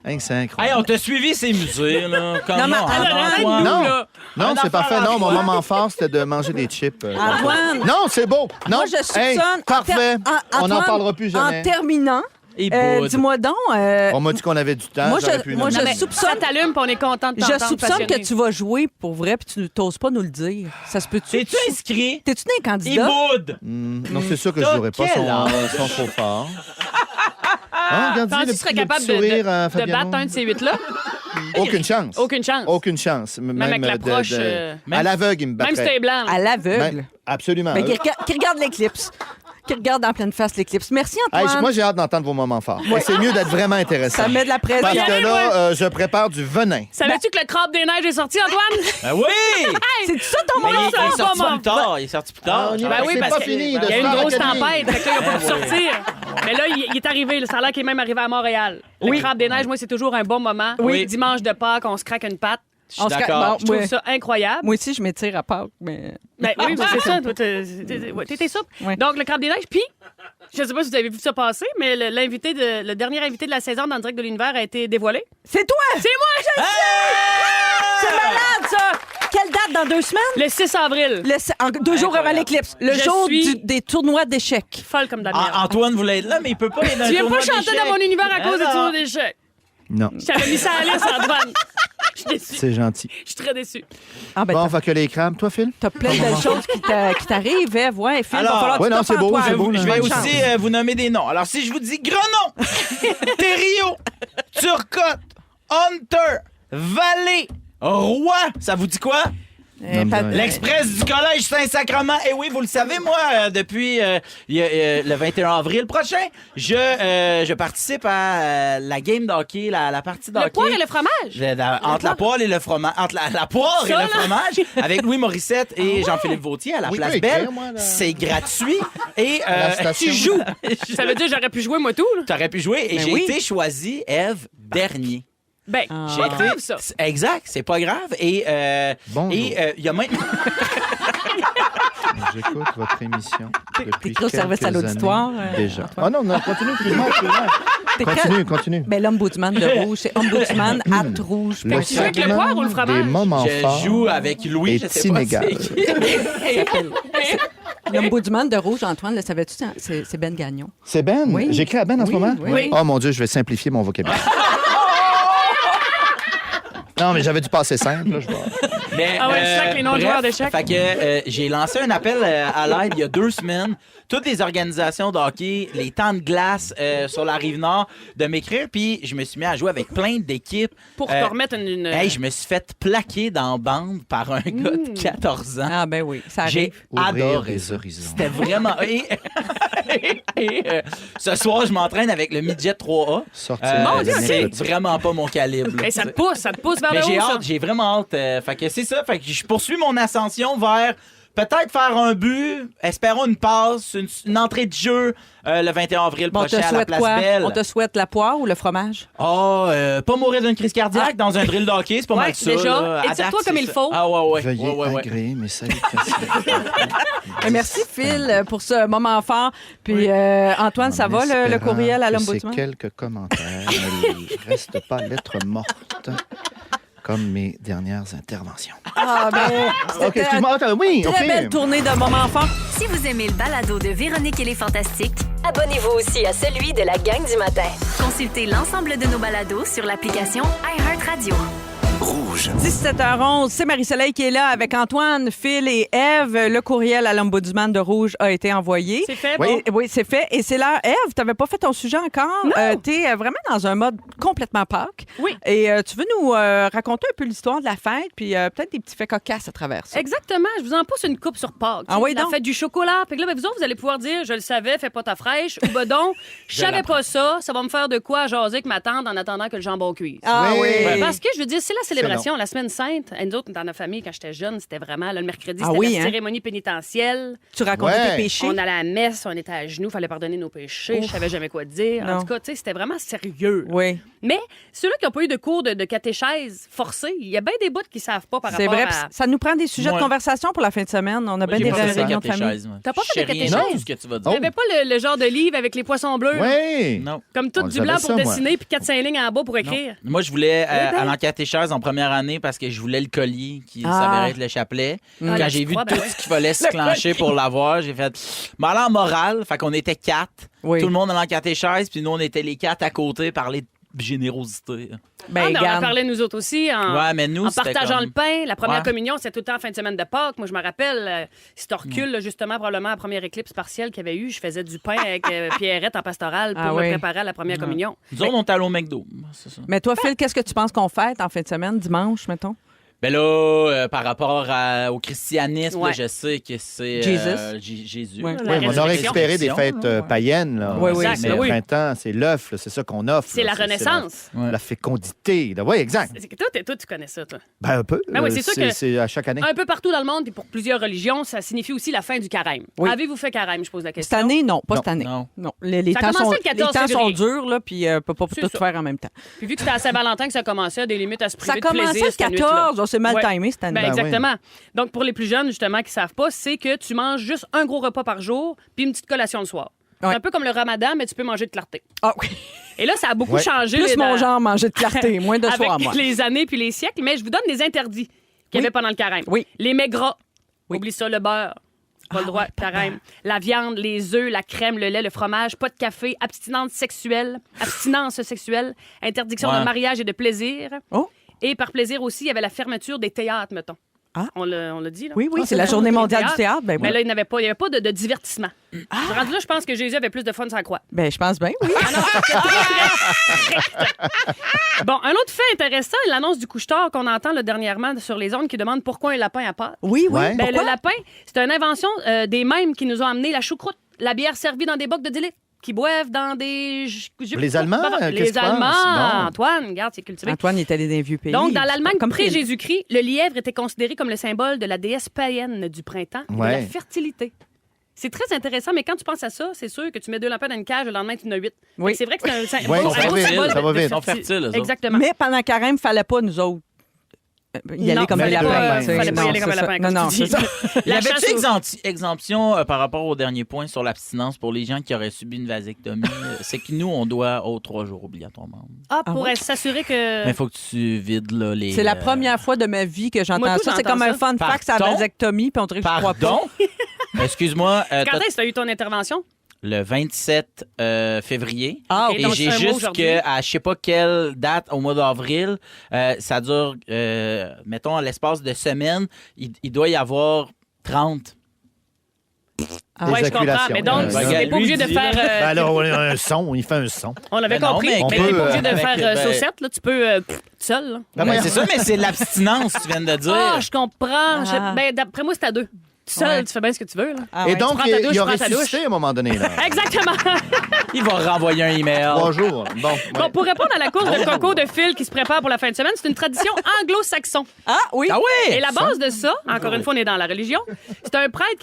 Hein, c'est
Hey,
incroyable.
on t'a suivi ces musées, là. Comment,
Non, mais
Antoine?
Non,
là.
non, c'est parfait. Non, mon moment fort, c'était de manger des chips.
Antoine.
Non, c'est beau. Non,
Moi, je soupçonne.
hey, parfait. On n'en
Antoine,
parlera plus jamais.
En terminant,
Et Bud.
dis-moi donc.
On m'a dit qu'on avait du temps.
Moi,
j'aurais
je-
pu
moi,
nommer.
je
Mais
soupçonne-
ça t'allume, puis on est content de
Je
t'entendre
soupçonne
passionné.
que tu vas jouer pour vrai puis tu n'oses pas nous le dire. Ça se peut-tu?
T'es-tu inscrit?
T'es-tu né
Et
candidat?
Bud.
Non, c'est sûr que je
T'as
jouerais pas
quel âge?
son trop fort. Hein, regardez,
Penses-tu
le
que tu serais
petit
capable
sourire,
de
Fabiano?
battre un de ces 8-là?
Aucune chance.
Aucune chance.
Aucune chance.
Même avec l'approche,
À l'aveugle, il me
Même si
battrait.
t'es blanc.
À l'aveugle.
Même- Absolument.
Ben, qui regarde l'éclipse. Qui regarde en pleine face l'éclipse. Merci,
Hey,
Antoine.
moi, j'ai hâte d'entendre vos moments forts. C'est mieux d'être vraiment intéressant.
Ça met de la pression.
Parce que
Ouais.
là, je prépare du venin.
Savais-tu que le crabe des neiges est sorti, Antoine?
Ben oui!
C'est ça ton
Mais
moment
il est
fort?
sorti
pas
plus tard. Il est sorti plus tard.
Ah, on y va.
Ben oui,
C'est
parce
pas
qu'il
fini
y
de
a eu une
Star
grosse
Academy.
tempête, fait que là, il n'a pas pu sortir. Mais là, il est arrivé. Ça a l'air qu'il est même arrivé à Montréal. Le crabe des neiges, moi, c'est toujours un bon moment.
Oui.
Dimanche de Pâques, on se craque une patte.
Je suis
On se
d'accord.
bon,
Je trouve
ouais.
ça incroyable.
Moi aussi, je m'étire à Pâques, mais...
Ben oui, c'est ça. Toi, t'étais souple.
Ouais.
Donc, le crabe des neiges. Puis, je sais pas si vous avez vu ça passer, mais le dernier invité de la saison dans le direct de l'univers a été dévoilé.
C'est toi!
C'est moi, je le
C'est malade, ça! Quelle date dans 2 semaines?
Le 6 avril.
2 jours avant l'éclipse. Le
Je
jour
suis-
des tournois d'échecs.
Folle comme Damien.
Antoine voulait être là, mais il peut pas aller dans
Tu
un
viens
tournoi
pas chanter
d'échecs.
dans mon univers à cause de
Ah,
tournoi
non.
d'échecs.
Non,
Je t'avais mis ça à la liste, Antoine. Je suis déçue.
c'est gentil.
Je suis très déçue.
Ah, ben,
Bon, fait que les crabes. Toi, Phil?
t'as plein de belles choses qui t'arrivent, Ève. Ouais, Phil,
Alors-
va falloir que
Ouais,
tu
non,
t'offres
c'est beau,
Antoine.
c'est beau,
Je
là.
vais
Bonne chance.
aussi vous nommer des noms. Alors, si je vous dis Grenon, Thériault, Turcotte, Hunter, Vallée, Roi, ça vous dit quoi?
Eh, Pat-
L'Express du Collège Saint-Sacrement. Et oui, vous le savez, moi, depuis le 21 avril prochain, je participe à la game d'hockey, la partie d'hockey.
Le poire et le fromage.
Entre la poire et le fromage. Entre la poire
Ça,
et
là.
le fromage, avec Louis Morissette et Jean-Philippe Vautier à la
Oui,
Place
oui,
Belle.
écrire-moi, là.
C'est gratuit. Et
la station.
tu joues.
Ça veut dire que j'aurais pu jouer, moi, tout. Là.
Tu aurais pu jouer. Et
Ben
j'ai
oui.
été choisi, Ève, dernier.
Ben,
J'ai
pas
été-
grave, ça.
Exact, c'est pas grave. Et
Bonjour.
il y a même.
J'écoute votre émission depuis
T'es au service à
quelques
l'auditoire,
années déjà. Ah non, non, continue, excuse-moi.
T'es
Continue.
Ben, l'ombudsman de rouge, c'est ombudsman at rouge.
Le
tu joues avec le poire ou le fromage?
des moments
Je
forts
joue avec Louis, je
est
sais pas
inégal.
c'est qui.
L'ombudsman de rouge, Antoine, le savais-tu, c'est Ben Gagnon.
C'est Ben?
Oui.
J'écris à Ben en ce
Oui,
moment?
oui.
Oh mon Dieu, je vais simplifier mon vocabulaire. Non, mais j'avais dû passer simple. Là, je vois.
Mais,
Ah ouais, tu sais, avec les noms de
bref,
joueurs d'échecs.
Fait que j'ai lancé un appel à l'aide il y a 2 semaines. Toutes les organisations de hockey, les temps de glace sur la Rive-Nord, de m'écrire. Puis je me suis mis à jouer avec plein d'équipes.
Pour te remettre une...
Hey, je me suis fait plaquer dans la bande par un gars de 14 ans.
Ah, ben oui, ça
J'ai
arrive.
Ouvrir
adoré.
les horizons.
C'était vraiment... Ce soir, je m'entraîne avec le midget 3A.
Sortir
Mon
les
Dieu,
années
C'est
de ça.
vraiment pas mon calibre. là.
Hey, ça te pousse vers
Mais
le
j'ai
haut, ça.
hâte, j'ai vraiment hâte. Fait que c'est ça. Fait que je poursuis mon ascension vers peut-être faire un but, espérons une passe, une entrée de jeu le 21 avril
Bon, on te
prochain à la
souhaite
Place
quoi?
Belle.
On te souhaite la poire ou le fromage?
Pas mourir d'une crise cardiaque dans un drill de hockey, c'est pas
Ouais,
mal ça.
déjà.
là. À
Étire-toi
date,
comme
c'est
il
ça.
faut.
Ah ouais.
Veuillez
Ouais.
agréer mes salutations.
Merci, Phil, pour ce moment fort. Puis, Antoine, ça va, le
Espérant
courriel à
que
l'ombudsman?
C'est quelques commentaires. Ne reste pas lettre morte. Comme mes dernières interventions.
Ah, ben,
OK,
c'était
excuse-moi. Oui,
très
OK.
belle tournée de moments forts.
Si vous aimez le balado de Véronique et les Fantastiques,
Abonnez-vous aussi à celui de la gang du matin.
consultez l'ensemble de nos balados sur l'application iHeartRadio.
17h11, c'est Marie-Soleil qui est là avec Antoine, Phil et Ève. Le courriel à l'Ombudsman de Rouge a été envoyé.
C'est fait,
Oui.
bon.
Oui, c'est fait. Et c'est l'heure. Ève, tu n'avais pas fait ton sujet encore. Tu es vraiment dans un mode complètement Pâques.
Oui.
Et tu veux nous raconter un peu l'histoire de la fête, puis peut-être des petits faits cocasses à travers ça.
Exactement. Je vous en pousse une coupe sur Pâques.
Ah oui,
la
donc.
fête du chocolat. Puis là, ben, vous autres, vous allez pouvoir dire, je le savais, fais pas ta fraîche. Ou ben donc, je savais pas ça. Ça va me faire de quoi à jaser avec ma tante en attendant que le jambon cuise.
Ah
Oui.
oui.
Parce que, je veux dire, c'est la célébration, la semaine sainte. Et nous autres, dans notre famille, quand j'étais jeune, c'était vraiment, là, le mercredi,
Ah
c'était
oui,
la
hein?
cérémonie pénitentielle.
Tu racontais
Ouais.
tes péchés.
On allait à la messe, on était à genoux, fallait pardonner nos péchés. Je savais jamais quoi dire.
Non.
En tout cas, tu sais, c'était vraiment sérieux.
Oui.
Mais ceux-là qui n'ont pas eu de cours de catéchèse forcés, il y a bien des bouts qui savent pas par
C'est
rapport
vrai.
à...
puis ça nous prend des sujets
Moi-
de conversation pour la fin de semaine. On a bien
J'ai
des
pas fait ça,
réunions de famille.
catéchèse, moi.
T'as pas fait de
Je sais rien
catéchèse?
de ce que tu vas
Il
dire.
n'y avait pas le genre de livre avec les poissons bleus,
Oui.
Non.
comme
On
tout
le
du blanc
savait
pour
ça, moi.
dessiner, puis 4-5 lignes en bas pour écrire.
Moi, je voulais
ben.
aller en catéchèse en première année parce que je voulais le collier qui
Ah.
s'avérait être le chapelet.
Ah,
Quand
la
j'ai vu
croix,
tout
ben ouais.
ce qu'il fallait se clencher pour l'avoir, j'ai fait. Mais aller en morale, fait qu'on était 4.
Oui.
Tout le monde allait en catéchèse, puis nous, on était les 4 à côté, parler de générosité.
Ben,
Ah, mais on en
regarde.
parlait nous autres aussi en,
Ouais, mais nous,
en
c'était
partageant
comme-
le pain. La première
Ouais.
communion, c'était tout le temps en fin de semaine de Pâques. Moi, je me rappelle, si tu recules, là, justement, probablement la première éclipse partielle qu'il y avait eu, je faisais du pain avec Pierrette en pastoral pour
Ah
me
oui.
préparer à la première communion.
Nous autres, on est allés au McDo. C'est ça.
Mais toi, Phil, qu'est-ce que tu penses qu'on fête en fin de semaine, dimanche, mettons?
Ben là, par rapport au christianisme,
Ouais.
là, je sais que c'est Jésus.
Ouais.
là,
Oui,
La
mais on aurait
résurrection.
récupéré des fêtes
là, ouais.
païennes. Là.
Oui, oui.
C'est
Ben
le
oui.
printemps, c'est l'œuf, là, c'est ça qu'on offre.
C'est
là.
la Renaissance.
Ouais.
La fécondité. Oui, exact.
Toi, tu connais ça, toi.
Ben, un peu.
Ben oui, c'est sûr que-
C'est à chaque année.
Un peu partout dans le monde, et pour plusieurs religions, ça signifie aussi la fin du carême.
Oui.
Avez-vous fait carême, je pose la
Cette
question?
année, non, pas
Non.
cette année.
Non.
Les
Ça a
temps,
commencé
sont,
le 14
les temps sont
février.
durs, là, puis on peut pas
C'est
tout
ça.
faire en même temps.
Puis vu que c'était à Saint-Valentin que ça commençait, des limites à se
Ça
priver
a
de
commencé
plaisir
le
cette nuit-là.
14, on s'est mal
Ouais.
timé cette année.
Ben,
Ben
exactement. Donc, pour les plus jeunes, justement, qui ne savent pas, c'est que tu manges juste un gros repas par jour puis une petite collation le soir.
Ouais.
C'est un peu comme le ramadan, mais tu peux manger de clarté.
Ah oui.
Et là, ça a beaucoup
Ouais.
changé.
Plus
là,
mon
dans-
genre manger de clarté, moins de
avec
soir, moi.
les années puis les siècles. Mais je vous donne des interdits qu'il n'y avait pendant le carême.
Oui.
Les mets gras.
Oui.
Oublie ça, le beurre. Pas le droit, carême. La viande, les œufs, la crème, le lait, le fromage, pas de café, abstinence sexuelle, interdiction
Ouais.
de mariage et de plaisir.
Oh.
Et par plaisir aussi, il y avait la fermeture des théâtres, mettons.
Ah.
On l'a dit, là.
Oui, oui,
Ah,
c'est la journée
Les
mondiale du théâtre. Ben,
Mais
oui.
là, il n'y avait pas de divertissement. Rendu là, je pense que Jésus avait plus de fun sans croix.
Ben, je pense bien, oui.
Bon, un autre fait intéressant, l'annonce du couche-tard qu'on entend là, dernièrement sur les ondes qui demande pourquoi un lapin à Pâques.
Oui, oui.
Ouais.
Ben,
Pourquoi?
le lapin, c'est une invention des mêmes qui nous ont amené la choucroute, la bière servie dans des bocs de 10 litres, qui boivent dans des...
Les Allemands, qu'est-ce
Les
que tu
Allemands,
penses? Bon.
Antoine, regarde, c'est cultivé.
Antoine est allé dans les vieux pays.
Donc, dans l'Allemagne
Comme Phil.
pré-Jésus-Christ, le lièvre était considéré comme le symbole de la déesse païenne du printemps et de
Ouais.
la fertilité. C'est très intéressant, mais quand tu penses à ça, c'est sûr que tu mets 2 lapins dans une cage, le lendemain, tu en as 8.
Oui.
C'est vrai que c'est un,
Ouais,
beau
ça va vite,
symbole
ça va
de
vite.
Ils sont fertiles, eux autres.
Exactement.
Mais pendant le carême, il fallait pas, nous autres, y aller
Non,
comme un
fallait
lapin.
pas,
tu sais.
fallait pas y
Non,
aller comme un
c'est ça.
lapin,
Non,
comme
non,
tu
c'est
dis.
ça.
Y
La
avait-tu
chasse aux-
exemption par rapport au dernier point sur l'abstinence pour les gens qui auraient subi une vasectomie? C'est que nous, on doit 3 jours obligatoirement.
Ah,
Ah
pour
ouais?
s'assurer que...
Mais il faut que tu vides là, les...
C'est la première fois de ma vie que j'entends
Moi, tout,
ça. C'est
j'entends
comme un
ça.
fun fact à la
Pardon?
vasectomie, puis on dirait que je crois pas.
Pardon? Excuse-moi,
Quand est-ce que tu as eu ton intervention?
le 27 février.
Ah,
Ok,
Et
donc
j'ai
c'est un mois
juste
aujourd'hui.
qu'à je sais pas quelle date au mois d'avril, ça dure, mettons, à l'espace de semaines, il doit y avoir 30.
Oui, je comprends.
Éjaculations.
Mais donc,
Ouais.
tu n'es pas
Lui
obligé de
dit,
faire...
Ben alors, on a un son, il fait un son.
on l'avait
Ben non,
compris.
mais
Mais tu n'es
on
pas obligé
peut,
de
avec,
faire
ben-
saucette. Là. Tu peux seul. Là.
Ben,
Ben,
voyons.
c'est ça, mais c'est l'abstinence, tu viens de dire.
Ah, je comprends.
Ah.
Ben, d'après moi, c'est à 2. Seul,
Ouais.
tu fais bien ce que tu veux. Là.
Ah,
Et
ouais.
donc,
Tu prends ta douche,
il
tu
aurait
prends ta douche.
suscité à un moment donné. Là.
Exactement.
Il va renvoyer un email.
3 jours. Bon,
Bon,
ouais.
pour répondre à la course de coco de Phil qui se prépare pour la fin de semaine, c'est une tradition anglo-saxon.
Ah, oui.
Ah oui!
Et la base de ça, encore une fois, on est dans la religion, c'est un prêtre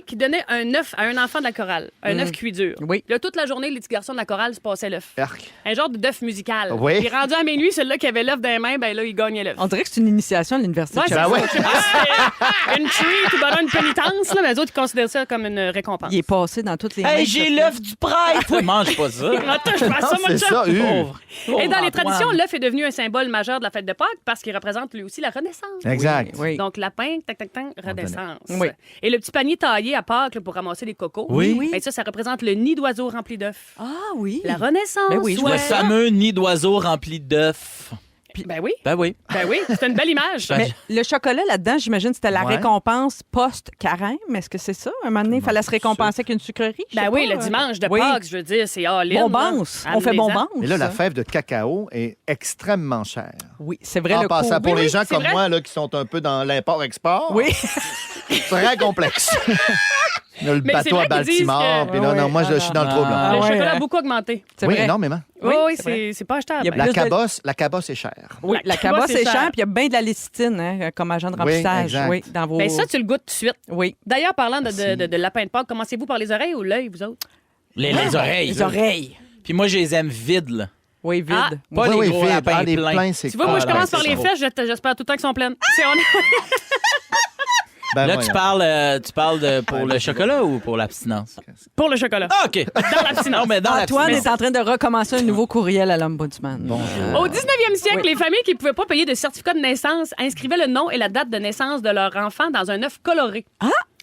qui donnait un œuf à un enfant de la chorale. Un œuf cuit dur.
Oui.
Là, toute la journée, les petits garçons de la chorale se passaient l'œuf.
Arc.
Un genre d'œuf musical.
Oui.
Puis rendu à minuit, celui-là qui avait l'œuf dans les mains, ben là, il gagnait l'œuf.
On dirait que c'est une initiation à l'université
Ouais,
de
c'est
Ben
Sherbrooke.
ouais.
Je sais pas si c'était une treat ou ben une pénitence, là, mais eux autres, ils considèrent ça comme une récompense.
Il est passé dans toutes les
Hey,
mains,
j'ai
ça.
l'œuf du prêtre! Mange pas ça.
Attends, je fais ça, moi,
C'est ça,
Pauvre.
Et dans les
Antoine.
traditions, l'œuf est devenu un symbole majeur de la fête de Pâques parce qu'il représente lui aussi la Renaissance.
Exact.
Oui.
Donc, lapin, tac, tac, tac, Renaissance.
Oui.
Et le petit panier taillé à Pâques là, pour ramasser des cocos.
Oui.
Ben, ça représente le nid d'oiseaux rempli d'œufs.
Ah oui.
La Renaissance.
Ben oui, je
ouais.
Le fameux nid d'oiseau rempli d'œufs.
Ben oui.
Ben oui.
Ben oui, c'est une belle image.
Ben,
Mais le chocolat, là-dedans, j'imagine, c'était la
Ouais.
récompense post-carême. Est-ce que c'est ça? Un moment donné, il fallait se récompenser avec une sucrerie? Je sais
Ben oui,
pas,
le dimanche de
oui.
Pâques, je veux dire, c'est all-in.
Bombance.
là.
On fait
Amenez-en.
bombance.
Mais là, la fève de cacao est extrêmement chère.
Oui, c'est vrai.
En
le
passant,
coût.
pour
Oui,
les
oui,
gens
c'est
comme
vrai.
moi là, qui sont un peu dans l'import-export,
Oui.
c'est très complexe. Le
Mais c'est
bateau à
vrai qu'ils disent
Baltimore,
que-
puis là,
Ah
non,
ouais.
moi, je suis dans le trouble. là.
Ah
Le
ouais,
chocolat
hein.
a beaucoup augmenté.
C'est
Oui,
vrai.
énormément.
Oui,
Oui,
oui,
c'est vrai.
c'est pas achetable.
Il y a
La
plus de-
cabosse est chère.
Oui, la
cabosse,
cabosse
c'est
est chère,
cher.
puis il y a bien de la lécithine hein, comme agent de
Oui,
remplissage.
exact.
Oui, dans vos...
Ben ça, tu le goûtes tout de suite.
Oui.
D'ailleurs, parlant de
Merci.
lapin de Pâques, commencez-vous par les oreilles ou l'œil, vous autres?
Les oreilles.
Les
là.
oreilles.
Puis moi, je les aime vides, là.
Oui, vide.
Ah.
Pas
Oui,
les
oui,
gros
vide.
lapins
Ah, les
pleins.
pleins, c'est
Tu vois, moi, je
cool.
commence
Ouais,
par
c'est
les
ça.
fesses, j'espère tout le temps qu'elles sont pleines. C'est- on est-
Ben,
Là,
voyons.
tu parles pour le chocolat ou pour l'abstinence?
Pour le chocolat.
Ah, OK.
Dans l'abstinence.
Non, mais dans
Antoine
l'abstinence.
est en train de recommencer un nouveau courriel à l'Ombudsman.
Au 19e siècle,
Oui.
les familles qui ne pouvaient pas payer de certificat de naissance inscrivaient le nom et la date de naissance de leur enfant dans un œuf coloré.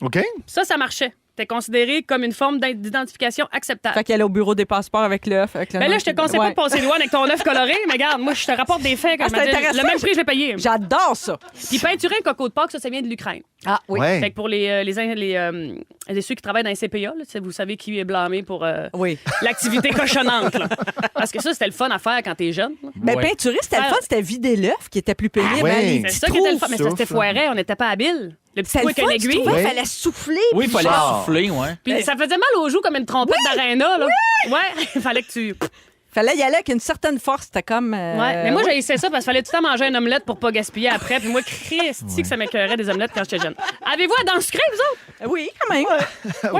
OK?
Ça marchait. C'était considéré comme une forme d'identification acceptable.
Fait qu'elle est au bureau des passeports avec l'œuf. avec le
Ben là,
nom.
je te conseille pas
Ouais.
de passer douane avec ton œuf coloré, mais regarde, moi, je te rapporte des faits.
Ah,
Comme
c'est
je me dis,
intéressant.
le même prix, je vais payer.
J'adore ça.
Puis peinturer un coco de Pâques, ça vient de l'Ukraine.
Ah oui.
Ouais.
Fait que pour ceux qui travaillent dans les CPA, là, vous savez qui est blâmé pour
Oui.
l'activité cochonnante. Là. Parce que ça, c'était le fun à faire quand t'es jeune. là.
Ben,
Ouais.
peinturer, c'était le
Ah.
fun, c'était vider l'œuf qui était plus pénible.
oui.
hein, les
C'est
petits
C'est ça qui était le
trous.
fun. Mais ça, c'était
souffle.
foiret, on n'était pas habile. Le petit
C'était
trou
le
avec
fun,
une
tu
aiguille.
trouvais?
Oui.
Il fallait souffler.
Oui, il fallait
Genre.
souffler, ouais.
Puis ça faisait mal aux joues comme une trompette d'aréna. Là. Ouais, il fallait que tu.
Fallait y aller avec une certaine force. C'était comme...
Ouais. Mais moi, j'ai essayé ça parce qu'il fallait tout le temps manger une omelette pour pas gaspiller après. Puis moi, Christy, que ça m'écœurait des omelettes quand j'étais jeune. Avez-vous à dents sucrées, vous autres?
Oui, quand même.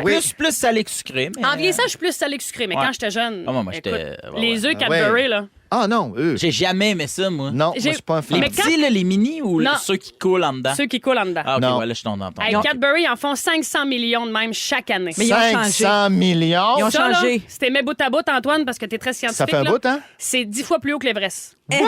Oui.
Plus salé que sucré. Mais...
En vieillissant, je suis plus salé que sucré. Mais
Ouais.
quand j'étais jeune.
Ah, moi, j'étais-
écoute,
ouais,
les
ouais.
œufs Cadbury, là.
Ah non, eux.
J'ai jamais aimé ça, moi.
Non, moi,
J'ai-
je suis pas un fan.
Les
Mais
petits, là, les mini ou
Non.
ceux qui coulent en dedans?
Ceux qui coulent en dedans.
Ah, OK,
Non.
ouais, là, je tombe dans ton.
Hey, Cadbury en font 500 millions de même chaque année.
Mais ils ont changé.
500 millions.
Ils ont
Ça, là,
changé.
si t'aimais bout à bout, Antoine, parce que t'es très scientifique.
Ça fait un
là,
bout, hein?
C'est 10 fois plus haut que l'Everest.
Eh, pour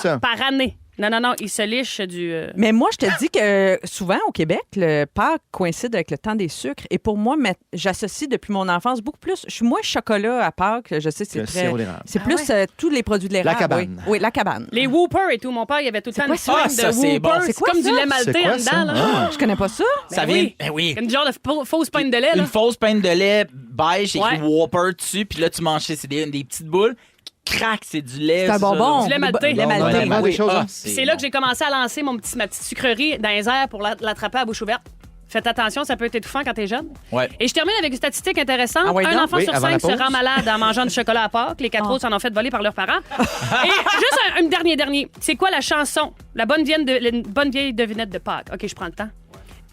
vrai?
Par année. Non, ils se lichent du.
Mais moi, je te dis que souvent, au Québec, le Pâques coïncide avec le temps des sucres. Et pour moi, j'associe depuis mon enfance beaucoup plus. Je suis moins chocolat à Pâques. Je sais, c'est
Le
très.
sirop d'érable.
C'est plus tous les produits de l'érable.
La cabane.
Oui. Oui, la cabane.
Les Whoopers et tout. Mon père, il y avait tout le temps
quoi
une
ça?
swing
Ah, ça,
de
c'est bon.
Whoopers.
C'est
C'est
quoi
comme
ça?
du lait maltais
C'est quoi,
en
ça?
dedans. Là.
Je connais pas ça.
Ça
Ben
vient.
oui.
Ben oui.
Une genre de fausse pinte de lait. Là.
Une fausse pinte de lait beige, écrit
Ouais.
Whopper dessus, puis là, tu manges, c'est des petites boules qui craquent, c'est du lait.
C'est un
ça,
bonbon.
là.
Du lait maltais.
Le lait
Bon,
maltais.
on apprend
oui.
des choses, hein?
Puis c'est là que j'ai commencé à lancer ma petite sucrerie dans les airs pour l'attraper à bouche ouverte. Faites attention, ça peut être étouffant quand t'es jeune.
Ouais.
Et je termine avec une statistique intéressante.
Ah ouais,
un
donc?
enfant
Oui,
sur
avant la
5 se
pause.
rend malade en mangeant du chocolat à Pâques. Les 4 autres s'en ont fait voler par leurs parents. Et juste un dernier. C'est quoi la chanson? La bonne vieille devinette de Pâques. OK, je prends le temps.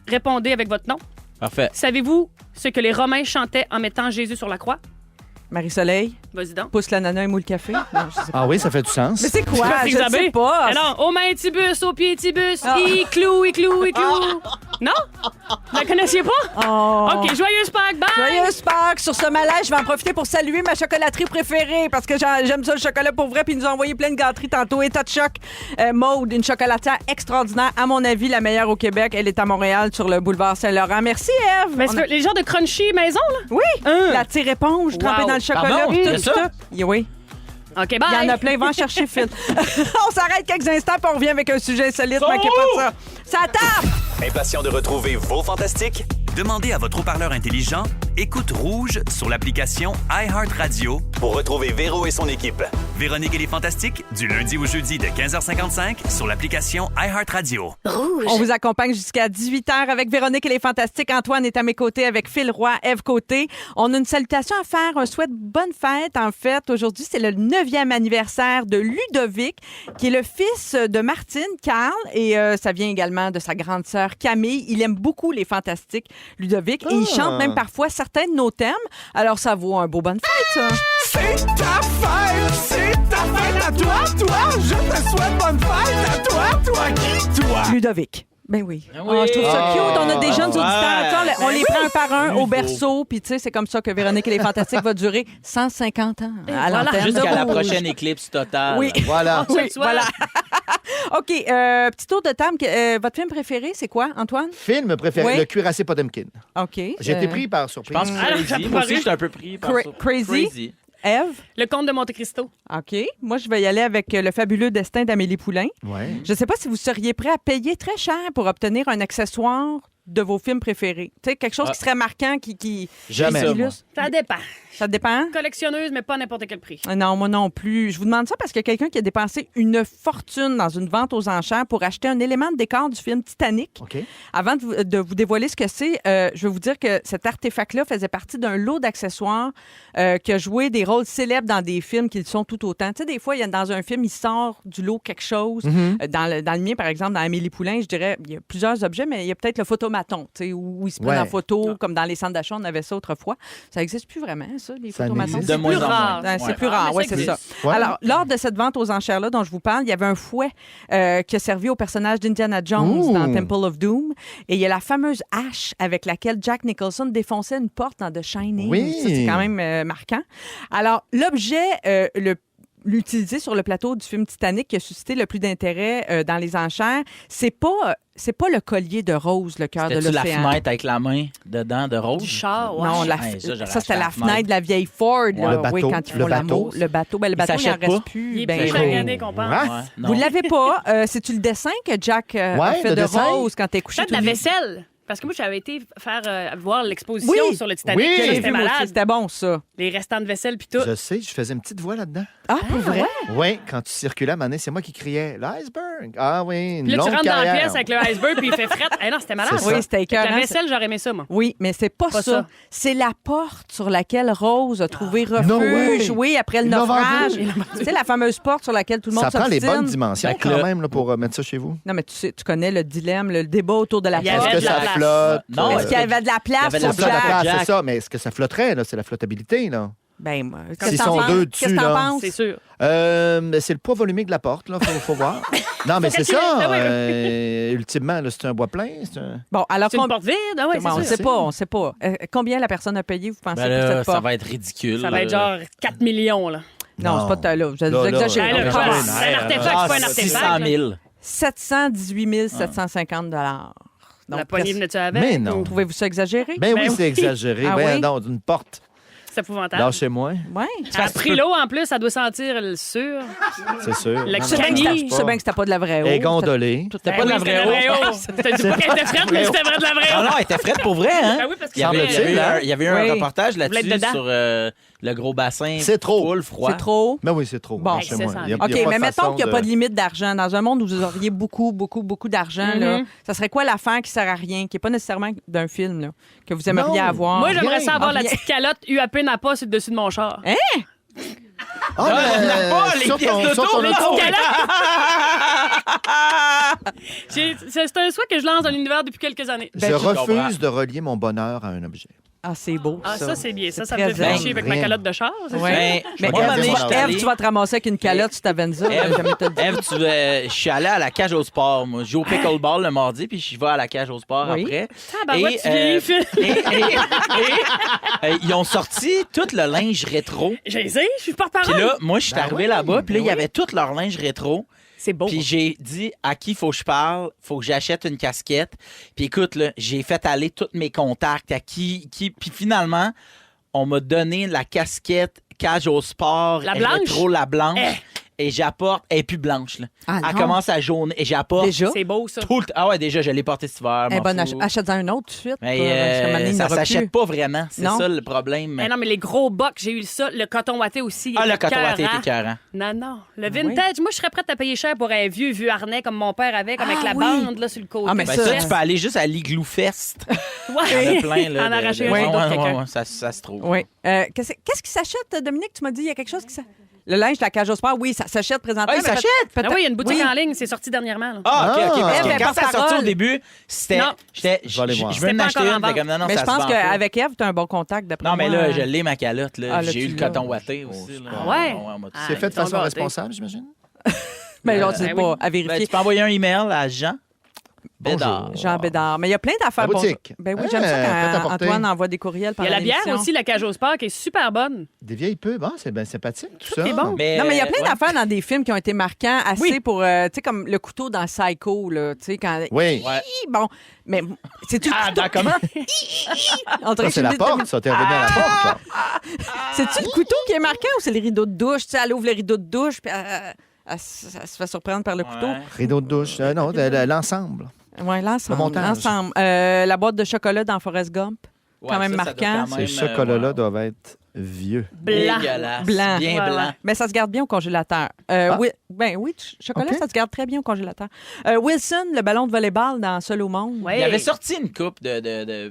Répondez avec votre nom.
Parfait.
Savez-vous ce que les Romains chantaient en mettant Jésus sur la croix?
Marie-Soleil,
Vas-y donc.
pousse l'ananas et moule le café. Non, je sais pas.
Ah oui, ça fait du sens.
Mais c'est quoi? Je
Isabelle?
sais pas.
Alors, aux mains tibus, aux pieds tibus,
Ah.
il cloue. Non? Vous la connaissiez pas?
Oh.
OK, joyeuse Pâques, bye!
Joyeuse Pâques! Sur ce malaise, je vais en profiter pour saluer ma chocolaterie préférée parce que j'aime ça le chocolat pour vrai. Puis ils nous ont envoyé plein de gâteries tantôt. État de choc, Maude, une chocolatière extraordinaire. À mon avis, la meilleure au Québec. Elle est à Montréal sur le boulevard Saint-Laurent. Merci, Ève.
Mais
On a-
les genres de crunchy maison, là?
Oui, la tire-éponge trempée
Wow.
dans le chocolat.
Pardon,
puis
t'as
tout,
ça?
tout. Oui.
OK, bye!
Il y en a plein. Va en chercher, Phil. On s'arrête quelques instants puis on revient avec un sujet insolite. Manquez pas ça. Ça tape!
Impatient de retrouver vos fantastiques? Demandez à votre haut-parleur intelligent Écoute Rouge sur l'application iHeartRadio pour retrouver Véro et son équipe. Véronique et les Fantastiques, du lundi au jeudi de 15h55 sur l'application iHeartRadio.
On vous accompagne jusqu'à 18h avec Véronique et les Fantastiques. Antoine est à mes côtés avec Phil Roy, Ève Côté. On a une salutation à faire, un souhait de bonne fête. En fait, aujourd'hui, c'est le 9e anniversaire de Ludovic, qui est le fils de Martine, Carl, et ça vient également de sa grande sœur Camille. Il aime beaucoup les Fantastiques, Ludovic, et il chante même parfois certains de nos thèmes. Alors, ça vaut un beau bonne fête, ça.
C'est ta fête à toi, je te souhaite bonne fête à toi, qui, toi?
Ludovic. Ben oui.
Ah
Oh, je trouve ça cute. On a des jeunes
ouais.
auditeurs. Tu sais, on les prend un par un
Plus
au
beau.
berceau. Puis, tu sais, c'est comme ça que Véronique et les Fantastiques va durer 150 ans à
voilà.
l'antenne de
Jusqu'à la
Rouge.
prochaine éclipse totale.
Oui.
Voilà.
On se le
Oui,
souhaite.
voilà. OK. Petit tour de table. Votre film préféré, c'est quoi, Antoine?
Film préféré,
Oui.
Le cuirassé Potemkin.
OK.
J'ai été pris par surprise.
Je pense que
Alors,
Crazy.
ça
Moi
paraît.
aussi, j'étais un peu pris par ça.
Crazy. Eve?
Le Comte de Monte-Cristo.
OK. Moi, je vais y aller avec Le fabuleux destin d'Amélie Poulain.
Ouais.
Je ne sais pas si vous seriez prêt à payer très cher pour obtenir un accessoire de vos films préférés. Tu sais, quelque chose
Ah.
qui serait marquant, qui
Jamais.
ça, moi.
illustre.
Ça dépend.
Ça dépend?
Collectionneuse, mais pas n'importe quel prix.
Non, moi non plus. Je vous demande ça parce qu'il y a quelqu'un qui a dépensé une fortune dans une vente aux enchères pour acheter un élément de décor du film Titanic.
OK.
Avant de vous dévoiler ce que c'est, je vais vous dire que cet artefact-là faisait partie d'un lot d'accessoires qui a joué des rôles célèbres dans des films qui le sont tout autant. Tu sais, des fois, dans un film, il sort du lot quelque chose. Dans le mien, par exemple, dans Amélie Poulain, je dirais, il y a plusieurs objets, mais il y a peut-être le photomaton, tu sais, où ils se prennent
Ouais.
en photo, comme dans les centres d'achat, on avait ça autrefois. Ça n'existe plus vraiment, ça, les
Ça
photomatons.
n'existe
De
C'est
moins
plus
en
rare.
moins.
C'est
Ouais.
plus rare,
mais
oui,
ça
c'est ça.
existe.
Ouais.
Alors, lors de cette vente aux enchères-là dont je vous parle, il y avait un fouet qui a servi au personnage d'Indiana Jones
Ouh.
dans Temple of Doom. Et il y a la fameuse hache avec laquelle Jack Nicholson défonçait une porte dans The Shining.
Oui.
Ça, c'est quand même marquant. Alors, l'objet l'utiliser sur le plateau du film Titanic qui a suscité le plus d'intérêt dans les enchères, c'est pas le collier de rose, le cœur de
C'était-tu la
l'océan.
fenêtre avec la main dedans de rose?
Du char, ouais.
Non,
Ouais, ça, j'aurais
ça, c'était
acheté
la
la
fenêtre de la vieille Ford. là.
Le bateau,
Oui, quand ils
le
font l'amour.
bateau.
Le bateau, ben, le bateau, il n'en
s'achète
reste
pas?
plus.
Il est
Ben,
plus
gros.
magané qu'on pense.
Ouais.
Ouais, non.
Vous ne l'avez pas. C'est-tu le dessin que Jack a
Ouais,
fait
le
de
dessin.
rose quand t'es couché
Peut-être
tout
la
nu?
vaisselle. Parce que moi, j'avais été voir l'exposition
Oui.
sur le Titanic.
Oui.
Ça,
J'ai
c'était
vu, moi aussi,
malade.
c'était bon, ça.
Les restants de vaisselle puis tout.
Je sais, je faisais une petite voix là-dedans.
Ah, pour vrai?
Oui, quand tu circulais à un moment donné, c'est moi qui criais l'iceberg. Ah oui, une
Puis là, tu
longue
rentres dans la
carrière.
pièce avec le iceberg puis il fait fret. Eh non, c'était malade.
C'est ça.
Oui, c'était écœurant.
La vaisselle, j'aurais aimé ça, moi.
Oui, mais c'est pas
Pas
ça.
ça.
C'est la porte sur laquelle Rose a trouvé
No
refuge,
way.
oui, après le
Il l'a
naufrage.
vendu.
Tu sais, la fameuse porte sur laquelle tout le monde
Ça prend les
s'obstine.
bonnes dimensions
Fait que
quand
là-
même là, pour mettre ça chez vous.
Non, mais tu connais le dilemme, le débat autour de la
Il y
porte.
avait
Est-ce que
de la
ça
place.
flotte?
Non,
Est-ce qu'il y avait de la place
il y avait de la
pour
Ça flotte à
Jack?
place,
Jack.
c'est ça, mais est-ce que ça flotterait, là? C'est la flottabilité, là.
Ben, moi,
S'ils
qu'est-ce que
sont
t'en
deux
penses? Qu'est-ce
dessus,
que t'en
là.
penses?
C'est sûr.
C'est le poids volumique de la porte, là, faut voir. Non, mais c'est
calculer.
ça.
Ah ouais.
Ultimement, là, c'est un bois plein. C'est un...
Bon, alors,
C'est une porte vide? Ah ouais,
Bon, on ne
c'est
sait
sûr.
pas, on sait pas. Combien la personne a payé, vous pensez,
Ben
pour
là,
cette
ça
porte?
va être ridicule.
Ça va être genre 4 millions, là.
Non, c'est pas là. Vous
Là,
exagérez.
là,
là.
quoi?
Comment?
C'est un artefact, c'est pas un artefact.
600 000.
718 750
La poignée venait-tu avec?
Mais non.
ou-
Trouvez-vous ça exagéré?
Ben oui,
Ben
c'est
oui.
exagéré.
Ah
Ben
oui?
non, d'une porte.
C'est épouvantable.
Lâchez-moi,
Oui.
À ce prix-là, en plus, ça doit sentir le sûr.
c'est sûr.
Le
Non,
Tu sais
non,
bien que
ça
c'était-
marche
tu
pas.
sais bien que c'était pas de la vraie eau.
Et gondolé.
C'était
pas
Ben
de la
oui,
vraie
c'était
eau.
T'as dit pas qu'elle était frette, mais c'était vrai de la vraie
Non,
eau.
non, elle était frette pour vrai, hein?
Ben oui, parce
Il y avait,
Semble-t-il,
il y avait eu
Oui.
un reportage
voulez
là-dessus
être dedans?
sur le gros bassin.
C'est trop.
Full froid.
C'est trop.
Ben oui, c'est trop.
Bon.
Lâchez-moi.
Excessant.
Il y a-
OK,
il y a pas
mais
de
mettons
façon
qu'il n'y a pas de limite d'argent. Dans un monde où vous auriez beaucoup d'argent, là, ça serait quoi l'affaire qui sert à rien, qui n'est pas nécessairement d'un film, là, que vous aimeriez
Non.
avoir?
Moi, j'aimerais
Rien.
ça avoir la
Rien.
petite calotte UAP Napa sur le dessus de mon char.
Hein?
Ah, mais,
pas les
sur
pièces
ton-
d'auto,
sur ton
les
auto.
Petite calotte! C'est un souhait que je lance dans l'univers depuis quelques années.
Je
Ben, je
comprends.
refuse de relier mon bonheur à un objet.
Ah, c'est beau.
Ah, ça, c'est bien. Ça me
très
fait
zen.
chier avec ma
Rien.
calotte de char. c'est
Ouais.
ça?
Mais
moi,
Ève,
ma
m'amener,
mère,
tu
j'étais
vas-
allé-
Ève, tu vas te ramasser avec une calotte sur ta Venza.
Ève,
Jamais te le dire.
Ève, je suis allé à la cage au sport. Moi, je joue au pickleball le mardi, puis je vais à la cage au sport
Oui.
après.
Tabarouette, tu vieillis, Phil.
Ils ont sorti tout le linge rétro.
J'ai essayé, je suis porte-parole.
Puis là, moi, je suis
Ben
arrivé
oui,
là-bas, puis là,
ben
il y avait tout leur linge rétro.
C'est beau.
Puis j'ai dit à qui faut que je parle, faut que j'achète une casquette. Puis écoute, là, j'ai fait aller tous mes contacts à qui. Puis finalement, on m'a donné la casquette cage au sport.
La blanche?
Rétro, la blanche.
Eh.
Et j'apporte. Elle est plus blanche, là.
Ah,
Elle
non.
commence à jaune. Et j'apporte.
Déjà?
C'est beau, ça.
Tout le temps. Ah ouais, déjà, je l'ai porté cet hiver.
Eh
m'en
ben,
fous.
achète-en un autre tout de suite.
Mais
Parce qu'à un moment donné, il
ça
n'aura
s'achète
plus.
pas vraiment. C'est
Non.
ça le problème.
Eh non, mais les gros bocs, j'ai eu ça. Le coton watté aussi.
Ah,
il
le
était
coton watté
écœurant.
était écœurant.
Non, non. Le vintage, moi, je serais prête à payer cher pour un vieux harnais comme mon père avait, avec
Ah,
la
oui.
bande là, sur le côté.
Ah, mais
Ben,
ça,
ça, tu peux aller juste à l'Igloo Fest.
Ouais.
Il y en a plein, là.
En arracher un
ouais,
chez d'autres
ouais,
quelqu'un.
ouais, ça se trouve.
Oui. Qu'est-ce qui s'achète, Dominique? Tu m'as dit, il y a quelque chose qui s'achète. Le linge de la cage au sport, oui, ça s'achète présentement.
Ah, il
mais
s'achète?
peut-être-
Ah oui, il y a une boutique
oui.
en ligne, c'est sorti dernièrement. Là.
Ah, OK, OK. Parce
Ah.
que
Ève,
quand ça a sorti
porte-parole.
au début, c'était.
Non.
Je
Je vais aller voir.
veux en
C'était
acheter
pas
une.
encore en
T'es comme, non, non,
Mais
ça
je
se
pense
vend pas.
qu'avec Ève, tu as un bon contact d'après
Non,
moi.
mais là, je l'ai, ma calotte. Là.
Ah, là,
J'ai
tu
eu le
l'as.
coton watté aussi. Là.
Ah ouais?
on m'a tout-
C'est fait de
ils sont
façon
gâtés.
responsable, j'imagine?
Mais là, tu sais
Ben
pas,
oui.
à
Ben,
vérifier.
tu peux envoyer un email à Jean. Bédard.
Jean Bédard. Mais il y a plein d'affaires.
La boutique.
Ben oui, j'aime ça quand
prêt-à-porter.
Antoine envoie des courriels
Il y
pendant
a la bière
l'émission.
aussi, la cage au sport, qui est super bonne.
Des vieilles pubs, c'est bien sympathique, tout ça.
est bon.
Non, mais il y a plein
ouais.
d'affaires dans des films qui ont été marquants assez
Oui.
pour, tu sais, comme le couteau dans Psycho, là, tu sais, quand...
Oui.
Ouais.
Bon, mais c'est-tu le
Ah,
couteau...
dans comment?
On dirait
Ça, c'est
que
la
je-
porte, ça. T'es revenu à la porte, là.
C'est-tu le couteau qui est marquant ou c'est les rideaux de douche? Tu sais, elle ouvre les rideaux de douche, puis elle se fait surprendre par le couteau.
Ouais.
Rideau de douche. Non, l'ensemble.
Oui, l'ensemble.
Le montage.
L'ensemble. La boîte de chocolat dans Forrest Gump.
Ouais,
Quand même
ça doit
marquant.
quand même,
Ces chocolats-là
ouais.
doivent être vieux.
Blanc.
Dégueulasse.
Blanc.
Bien
Ouais,
blanc.
ouais.
Mais ça se garde bien au congélateur. Oui, ben oui, chocolat,
OK.
ça se garde très bien au congélateur. Wilson, le ballon de volleyball dans Seul au monde.
Ouais.
Il avait sorti une coupe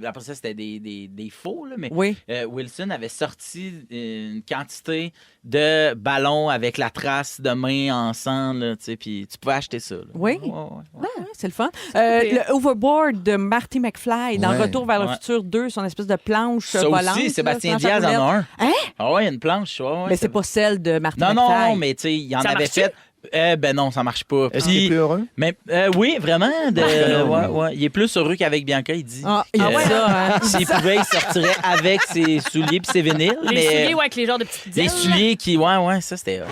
après ça, c'était des faux, là, mais
Oui.
Wilson avait sorti une quantité de ballons avec la trace de main ensemble, là, tu sais, puis tu pouvais acheter ça. Là.
Oui.
Ouais.
Ouais, c'est le fun. Le Overboard de Marty McFly dans
Ouais.
Retour vers le
Ouais.
futur 2, son espèce de planche
Ça
volante.
aussi,
là,
Sébastien
planche à
Diaz en a un.
Hein?
Ah ouais, il y a une planche. Ouais,
Mais c'est pas celle de Marty
Non,
McFly.
non, mais tu sais, il en
Ça
avait
marche-tu?
fait. Ben non, ça marche pas.
Est-ce qu'il est plus heureux?
Mais oui, vraiment. Ouais. Il est plus heureux qu'avec Bianca, il dit.
Ah, il y a
Euh,
ça, hein?
S'il pouvait, il sortirait avec ses souliers puis ses vinyles.
Les
mais
souliers, ouais, avec les genres de petites
les
ailes.
souliers qui. Ouais, ça c'était.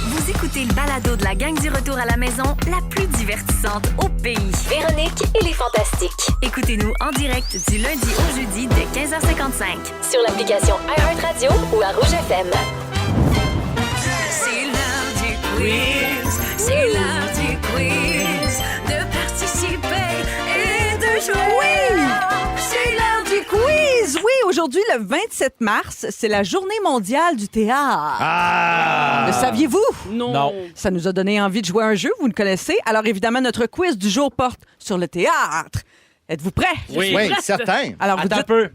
Vous écoutez le balado de la gang du retour à la maison, la plus divertissante au pays.
Véronique et les Fantastiques.
Écoutez-nous en direct du lundi au jeudi dès 15h55.
Sur l'application iHeartRadio ou à Rouge FM.
C'est l'heure du quiz, c'est l'heure du quiz, de participer et de jouer.
C'est l'heure du quiz! Oui, aujourd'hui, le 27 mars, c'est la journée mondiale du théâtre.
Ah!
Le saviez-vous?
Non.
Ça nous a donné envie de jouer à un jeu, vous le connaissez. Alors évidemment, notre quiz du jour porte sur le théâtre. Êtes-vous prêts?
Oui, certain.
Alors vous
Attends un
dites...
peu.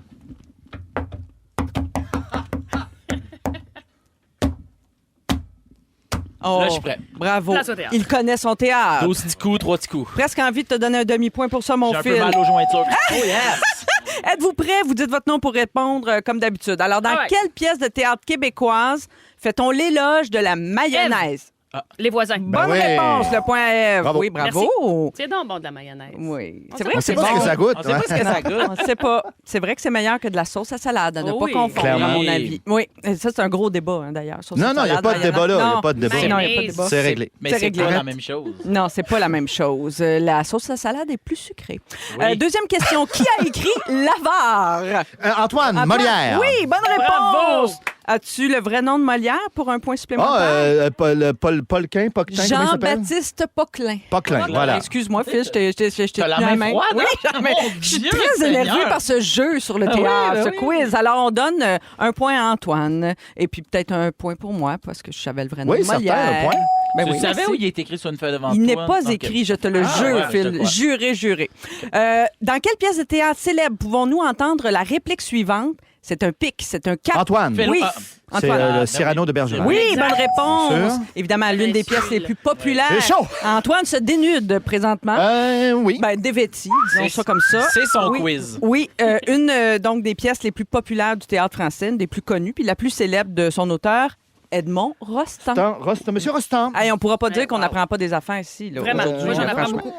Oh,
Là, je suis prêt.
Bravo.
Place au théâtre.
Il connaît son théâtre.
12 petits coups, 3 petits coups.
Presque envie de te donner un demi-point pour ça, mon
J'ai un peu
fils.
mal aux jointures. Oh yes!
Êtes-vous prêts? Vous dites votre nom pour répondre comme d'habitude. Alors, dans
Ah ouais.
quelle pièce de théâtre québécoise fait-on l'éloge de la mayonnaise?
Les voisins.
Bonne
oui.
réponse, le point à Ève.
Bravo.
Oui, bravo.
C'est donc bon de la mayonnaise.
Oui.
On
C'est vrai
On
que
sait
c'est
pas ce
bon.
que ça goûte.
On sait pas ce que ça goûte.
On sait pas. C'est vrai que c'est meilleur que de la sauce à salade, à ne
Oh
pas
oui.
confondre,
Clairement.
à mon avis. Oui, et ça, c'est un gros débat, hein, d'ailleurs. Sauce
Non,
à
non, il n'y a
salade,
pas de débat là. Il n'y a
Non.
pas de débat.
Non, il n'y a pas de
Mayonnaise.
débat.
C'est réglé.
Mais
C'est
c'est
réglé.
pas la même chose.
Non, c'est pas la même chose. La sauce à salade est plus sucrée.
Oui.
Deuxième question. Qui a écrit L'Avare?
Antoine,
Antoine?
Molière.
Oui, bonne
Bravo!
réponse. As-tu le vrai nom de Molière pour un point supplémentaire?
Polquin, comment il s'appelle?
Jean-Baptiste Poquelin.
Poquelin, voilà.
Excuse-moi, Phil, je t'ai
T'as la
tenu
main froide,
Oui,
hein?
mais
Mon
je suis
Dieu,
très énervée
Seigneur.
par ce jeu sur le
Ah oui,
théâtre,
ben
ce
oui.
quiz. Alors, on donne un point à Antoine et puis peut-être un point pour moi parce que je savais le vrai nom
Oui,
de
certain,
Molière.
un point.
Ben
Tu
oui,
savais
merci.
où il est écrit sur une feuille devant toi?
Il n'est pas
Ok.
écrit, je te le
Ah,
jure,
ouais, je te
Phil.
crois.
Juré, juré. Dans quelle pièce de théâtre célèbre pouvons-nous entendre la réplique suivante? C'est un pic, c'est un cap.
Antoine.
Phil,
Oui.
ah,
C'est
Antoine.
le Cyrano de Bergerac.
Oui,
Exact.
bonne réponse.
Sûr?
Évidemment, l'une des pièces les plus populaires.
C'est chaud.
Antoine se dénude présentement.
Oui.
Ben, dévêti, disons
C'est-
ça comme ça.
c'est son
Oui.
quiz.
Oui, une donc des pièces les plus populaires du théâtre français, une des plus connues, puis la plus célèbre de son auteur, Edmond Rostand.
Monsieur Rostand.
Hey, on pourra pas dire qu'on
wow.
n'apprend pas des affaires ici. Là,
Vraiment.
aujourd'hui,
Moi, j'en
là,
apprends
franchement.
beaucoup.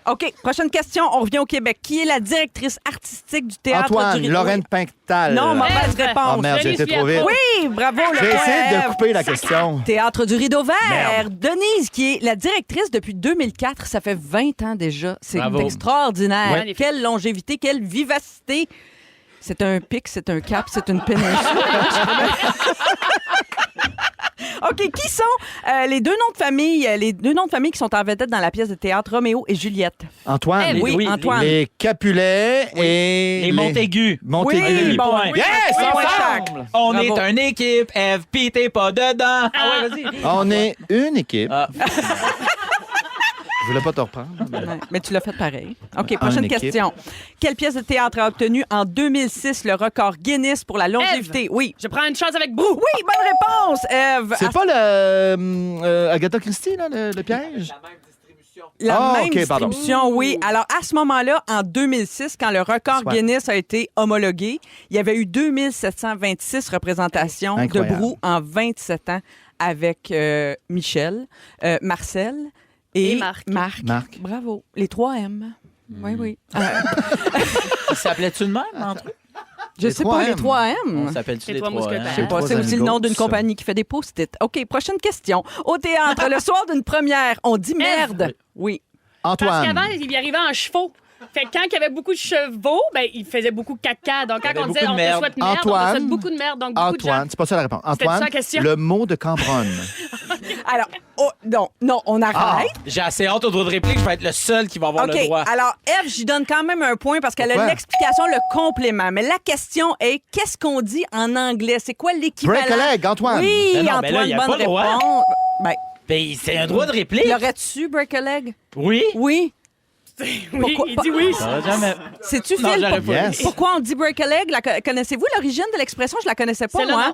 OK, prochaine question. On revient au Québec. Qui est la directrice artistique du théâtre
Antoine,
du Rideau?
Lorraine Pintal.
Non, mauvaise
Ève.
réponse.
Oh merde, j'ai été trop vite.
Oui, bravo, le
J'ai
point
essayé
à
de
Ève.
couper la question.
Théâtre du Rideau Vert.
Merde.
Denise, qui est la directrice depuis 2004, ça fait 20 ans déjà. C'est
Bravo.
extraordinaire.
Ouais.
Quelle longévité, quelle vivacité. C'est un pic, c'est un cap, c'est une péninsule. OK, qui sont les deux noms de famille qui sont en vedette dans la pièce de théâtre Roméo et Juliette?
Antoine.
Oui,
oui,
Antoine.
Les Capulet et...
Les Montaigu.
Montaigu.
Oui, bon.
Point.
Oui,
Yes,
oui,
ensemble!
chaque.
On
Bravo.
est une équipe, Eve, pis t'es pas dedans. Ah ouais, vas-y.
On est une équipe.
Ah.
Je voulais pas te reprendre. mais-
Ouais, mais tu l'as fait pareil. OK, prochaine
équipe.
question. Quelle pièce de théâtre a obtenu en 2006 le record Guinness pour la longévité? Oui.
Je prends une chance avec Brou.
Oui, bonne réponse, Ève.
C'est pas le Agatha Christie, là, le piège?
La
Ah,
même
OK, pardon.
distribution, oui. Alors, à ce moment-là, en 2006, quand le record
Soit.
Guinness a été homologué, il y avait eu 2726 représentations
Incroyable.
de Brou en 27 ans avec Michel, Marcel
Et Marc.
Marc.
Bravo. Les 3 M. Oui.
Ils s'appelaient-tu de même, entre eux?
Je sais pas, les 3 M.
On s'appelle-tu
Les
les
trois
3
mousquetaires.
Je sais pas,
Trois
c'est aussi le nom d'une
amigos.
compagnie qui fait des post-it. OK, prochaine question. Au théâtre, le soir d'une première, on dit merde. Oui.
Parce
Antoine.
qu'avant, il y arrivait en chevaux. Fait que quand il y avait beaucoup de chevaux, ben, il faisait beaucoup de caca. Donc, quand
Il y avait
on disait
beaucoup
on
de
te
merde.
souhaite merde, on te
Antoine.
souhaite beaucoup de merde. Donc, beaucoup de gens.
Antoine, c'est pas ça la réponse.
C'était
Antoine,
ça la question?
le mot de Cambronne.
Alors, non, on arrête.
J'ai assez hâte au droit de réplique. Je vais être le seul qui va avoir
OK,
le droit.
alors Ève, j'y donne quand même un point parce qu'elle a
Pourquoi?
l'explication, le complément. Mais la question est, qu'est-ce qu'on dit en anglais? C'est quoi l'équivalent?
Break a leg, Antoine.
Oui,
Mais non,
Antoine,
mais là, il y a
bonne
pas le droit.
réponse. Ben,
Ben, c'est un droit de réplique.
l'aurais-tu, break a leg?
Oui.
Oui.
Oui,
Pourquoi-
il dit oui.
Ça va jamais.
C'est-tu,
Non,
Phil?
j'aurais pas.
Yes.
Pourquoi on dit break a leg? Connaissez-vous l'origine de l'expression? Je la connaissais pas,
C'est le
moi.
nom.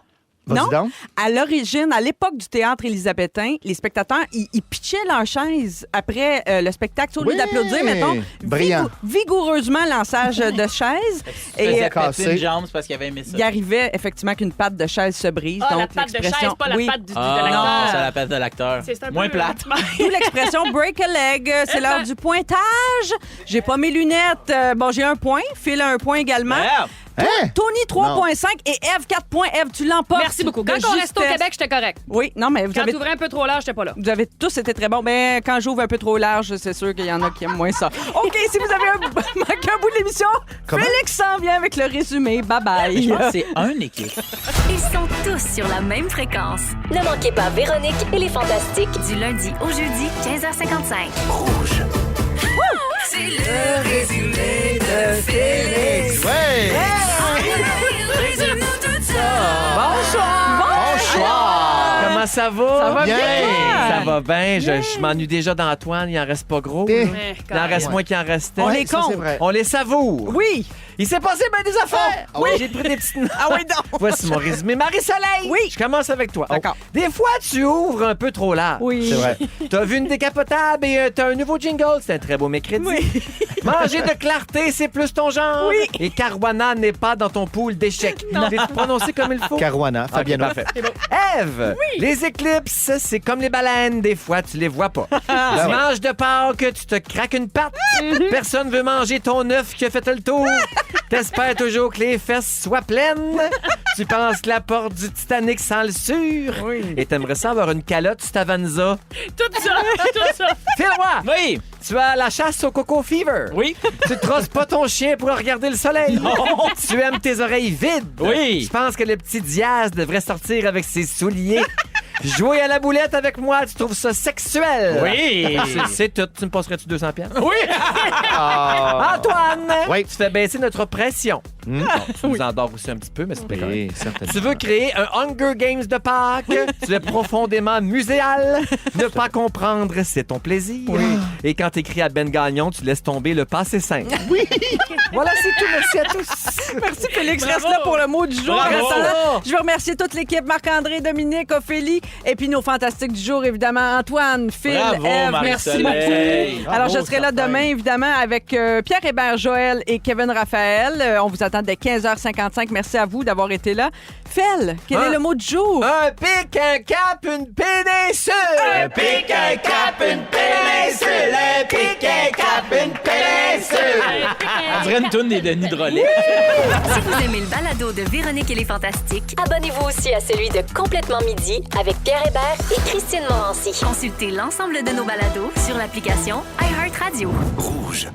Vas-y
Non?
donc.
À l'origine, à l'époque du théâtre élisabétain, les spectateurs, ils pitchaient leur chaise après le spectacle. Au lieu
Oui!
d'applaudir, mettons,
Brillant.
vigoureusement lançage de chaise.
Et
Et
faisait
cassé.
péter une jambe, c'est parce qu'il avait aimé ça.
il arrivait effectivement qu'une patte de chaise se brise.
Ah,
donc
la patte de
l'expression-
chaise, pas la
oui.
patte de
Ah,
l'acteur.
c'est la patte de l'acteur.
C'est un peu-
Moins plate.
D'où l'expression break a leg. C'est l'heure du pointage. J'ai pas mes lunettes. Bon, j'ai un point. Phil a un point également.
Merde.
Hein?
Tony, 3,5 et Eve, 4 points. Eve, tu l'emportes.
Merci beaucoup. Quand
de
on reste au
justesse.
Québec, j'étais correct.
Oui, non, mais
Quand tu ouvrais un peu trop large, j'étais pas là.
vous avez tous été très bons. Mais quand j'ouvre un peu trop large, c'est sûr qu'il y en a qui aiment moins ça. OK, si vous avez manqué un bout de l'émission,
Comment?
Félix s'en vient avec le résumé. Bye-bye.
Je pense que c'est un équipe.
Ils sont tous sur la même fréquence.
Ne manquez pas Véronique et les Fantastiques.
Du lundi au jeudi, 15h55. C'est le résumé de Félix.
Ouais.
Résume-nous tout ça.
Bonsoir.
Comment ça va?
Ça va
Bien.
Ça va bien. Je m'ennuie déjà d'Antoine. Il en reste pas gros.
Eh.
là.
Mais,
Il en reste moins qu'il en restait.
On les
Ça,
compte.
c'est vrai.
On les savoure.
Oui.
Il s'est passé bien des affaires.
Oui.
J'ai pris des petites notes.
Ah oui, non.
Voici mon résumé. Marie-Soleil.
Oui.
Je commence avec toi.
D'accord.
Oh. Des fois, tu ouvres un peu trop large.
Oui.
C'est vrai.
T'as vu une décapotable et t'as un nouveau jingle. C'est un très beau mercredi.
Oui.
Manger de clarté, c'est plus ton genre.
Oui.
Et Caruana n'est pas dans ton pool d'échecs. L'as-tu prononcé comme il faut?
Caruana, Fabiano.
Ok, parfait. Ève, les éclipses, c'est comme les baleines. Des fois, tu les vois pas. Dimanche de Pâques, tu te craques une patte. Personne veut manger ton œuf qui a fait le tour. T'espères toujours que les fesses soient pleines. Tu penses que la porte du Titanic sent le sûr. Et t'aimerais ça avoir une calotte Stavanza.
tout ça, tout ça.
Phil Roy,
Oui.
tu as la chasse au coco fever.
Oui.
Tu trosses pas ton chien pour regarder le soleil. Tu aimes tes oreilles vides.
Oui.
Je pense que le petit Diaz devrait sortir avec ses souliers. Jouer à la boulette avec moi, tu trouves ça sexuel.
Oui.
C'est tout. Tu me passerais-tu 200 pièces?
Oui.
Antoine,
Oui.
tu fais baisser notre pression. Bon, tu nous endors aussi un petit peu, mais c'est pas grave.
Oui, certainement.
Tu veux créer un Hunger Games de Pâques. Tu es profondément muséal. Ne pas comprendre, c'est ton plaisir. Et quand t'écris à Ben Gagnon, tu laisses tomber le passé simple. Oui. Voilà, c'est tout. Merci à tous.
Merci, Félix.
Bravo.
Reste là pour le mot du jour.
Bravo.
Reste là. Je veux remercier toute l'équipe, Marc-André, Dominique, Ophélie, et puis nos fantastiques du jour, évidemment, Antoine, Phil,
Bravo,
Ève. Merci
Marie-Soleil.
beaucoup. Alors, je serai là demain, évidemment, avec Pierre Hébert, Joël et Kevin Raphaël. On vous attend dès 15h55. Merci à vous d'avoir été là. Phil, quel est le mot du jour?
Un pic, un cap, une péninsule. Un pic, un cap, une péninsule. Un pic, un cap, une péninsule.
On dirait une toune des Denis Drolet.
Si vous aimez le balado de Véronique et les Fantastiques,
Abonnez-vous aussi à celui de Complètement Midi avec Pierre Hébert et Christine Morancy.
consultez l'ensemble de nos balados sur l'application iHeartRadio.
Rouge.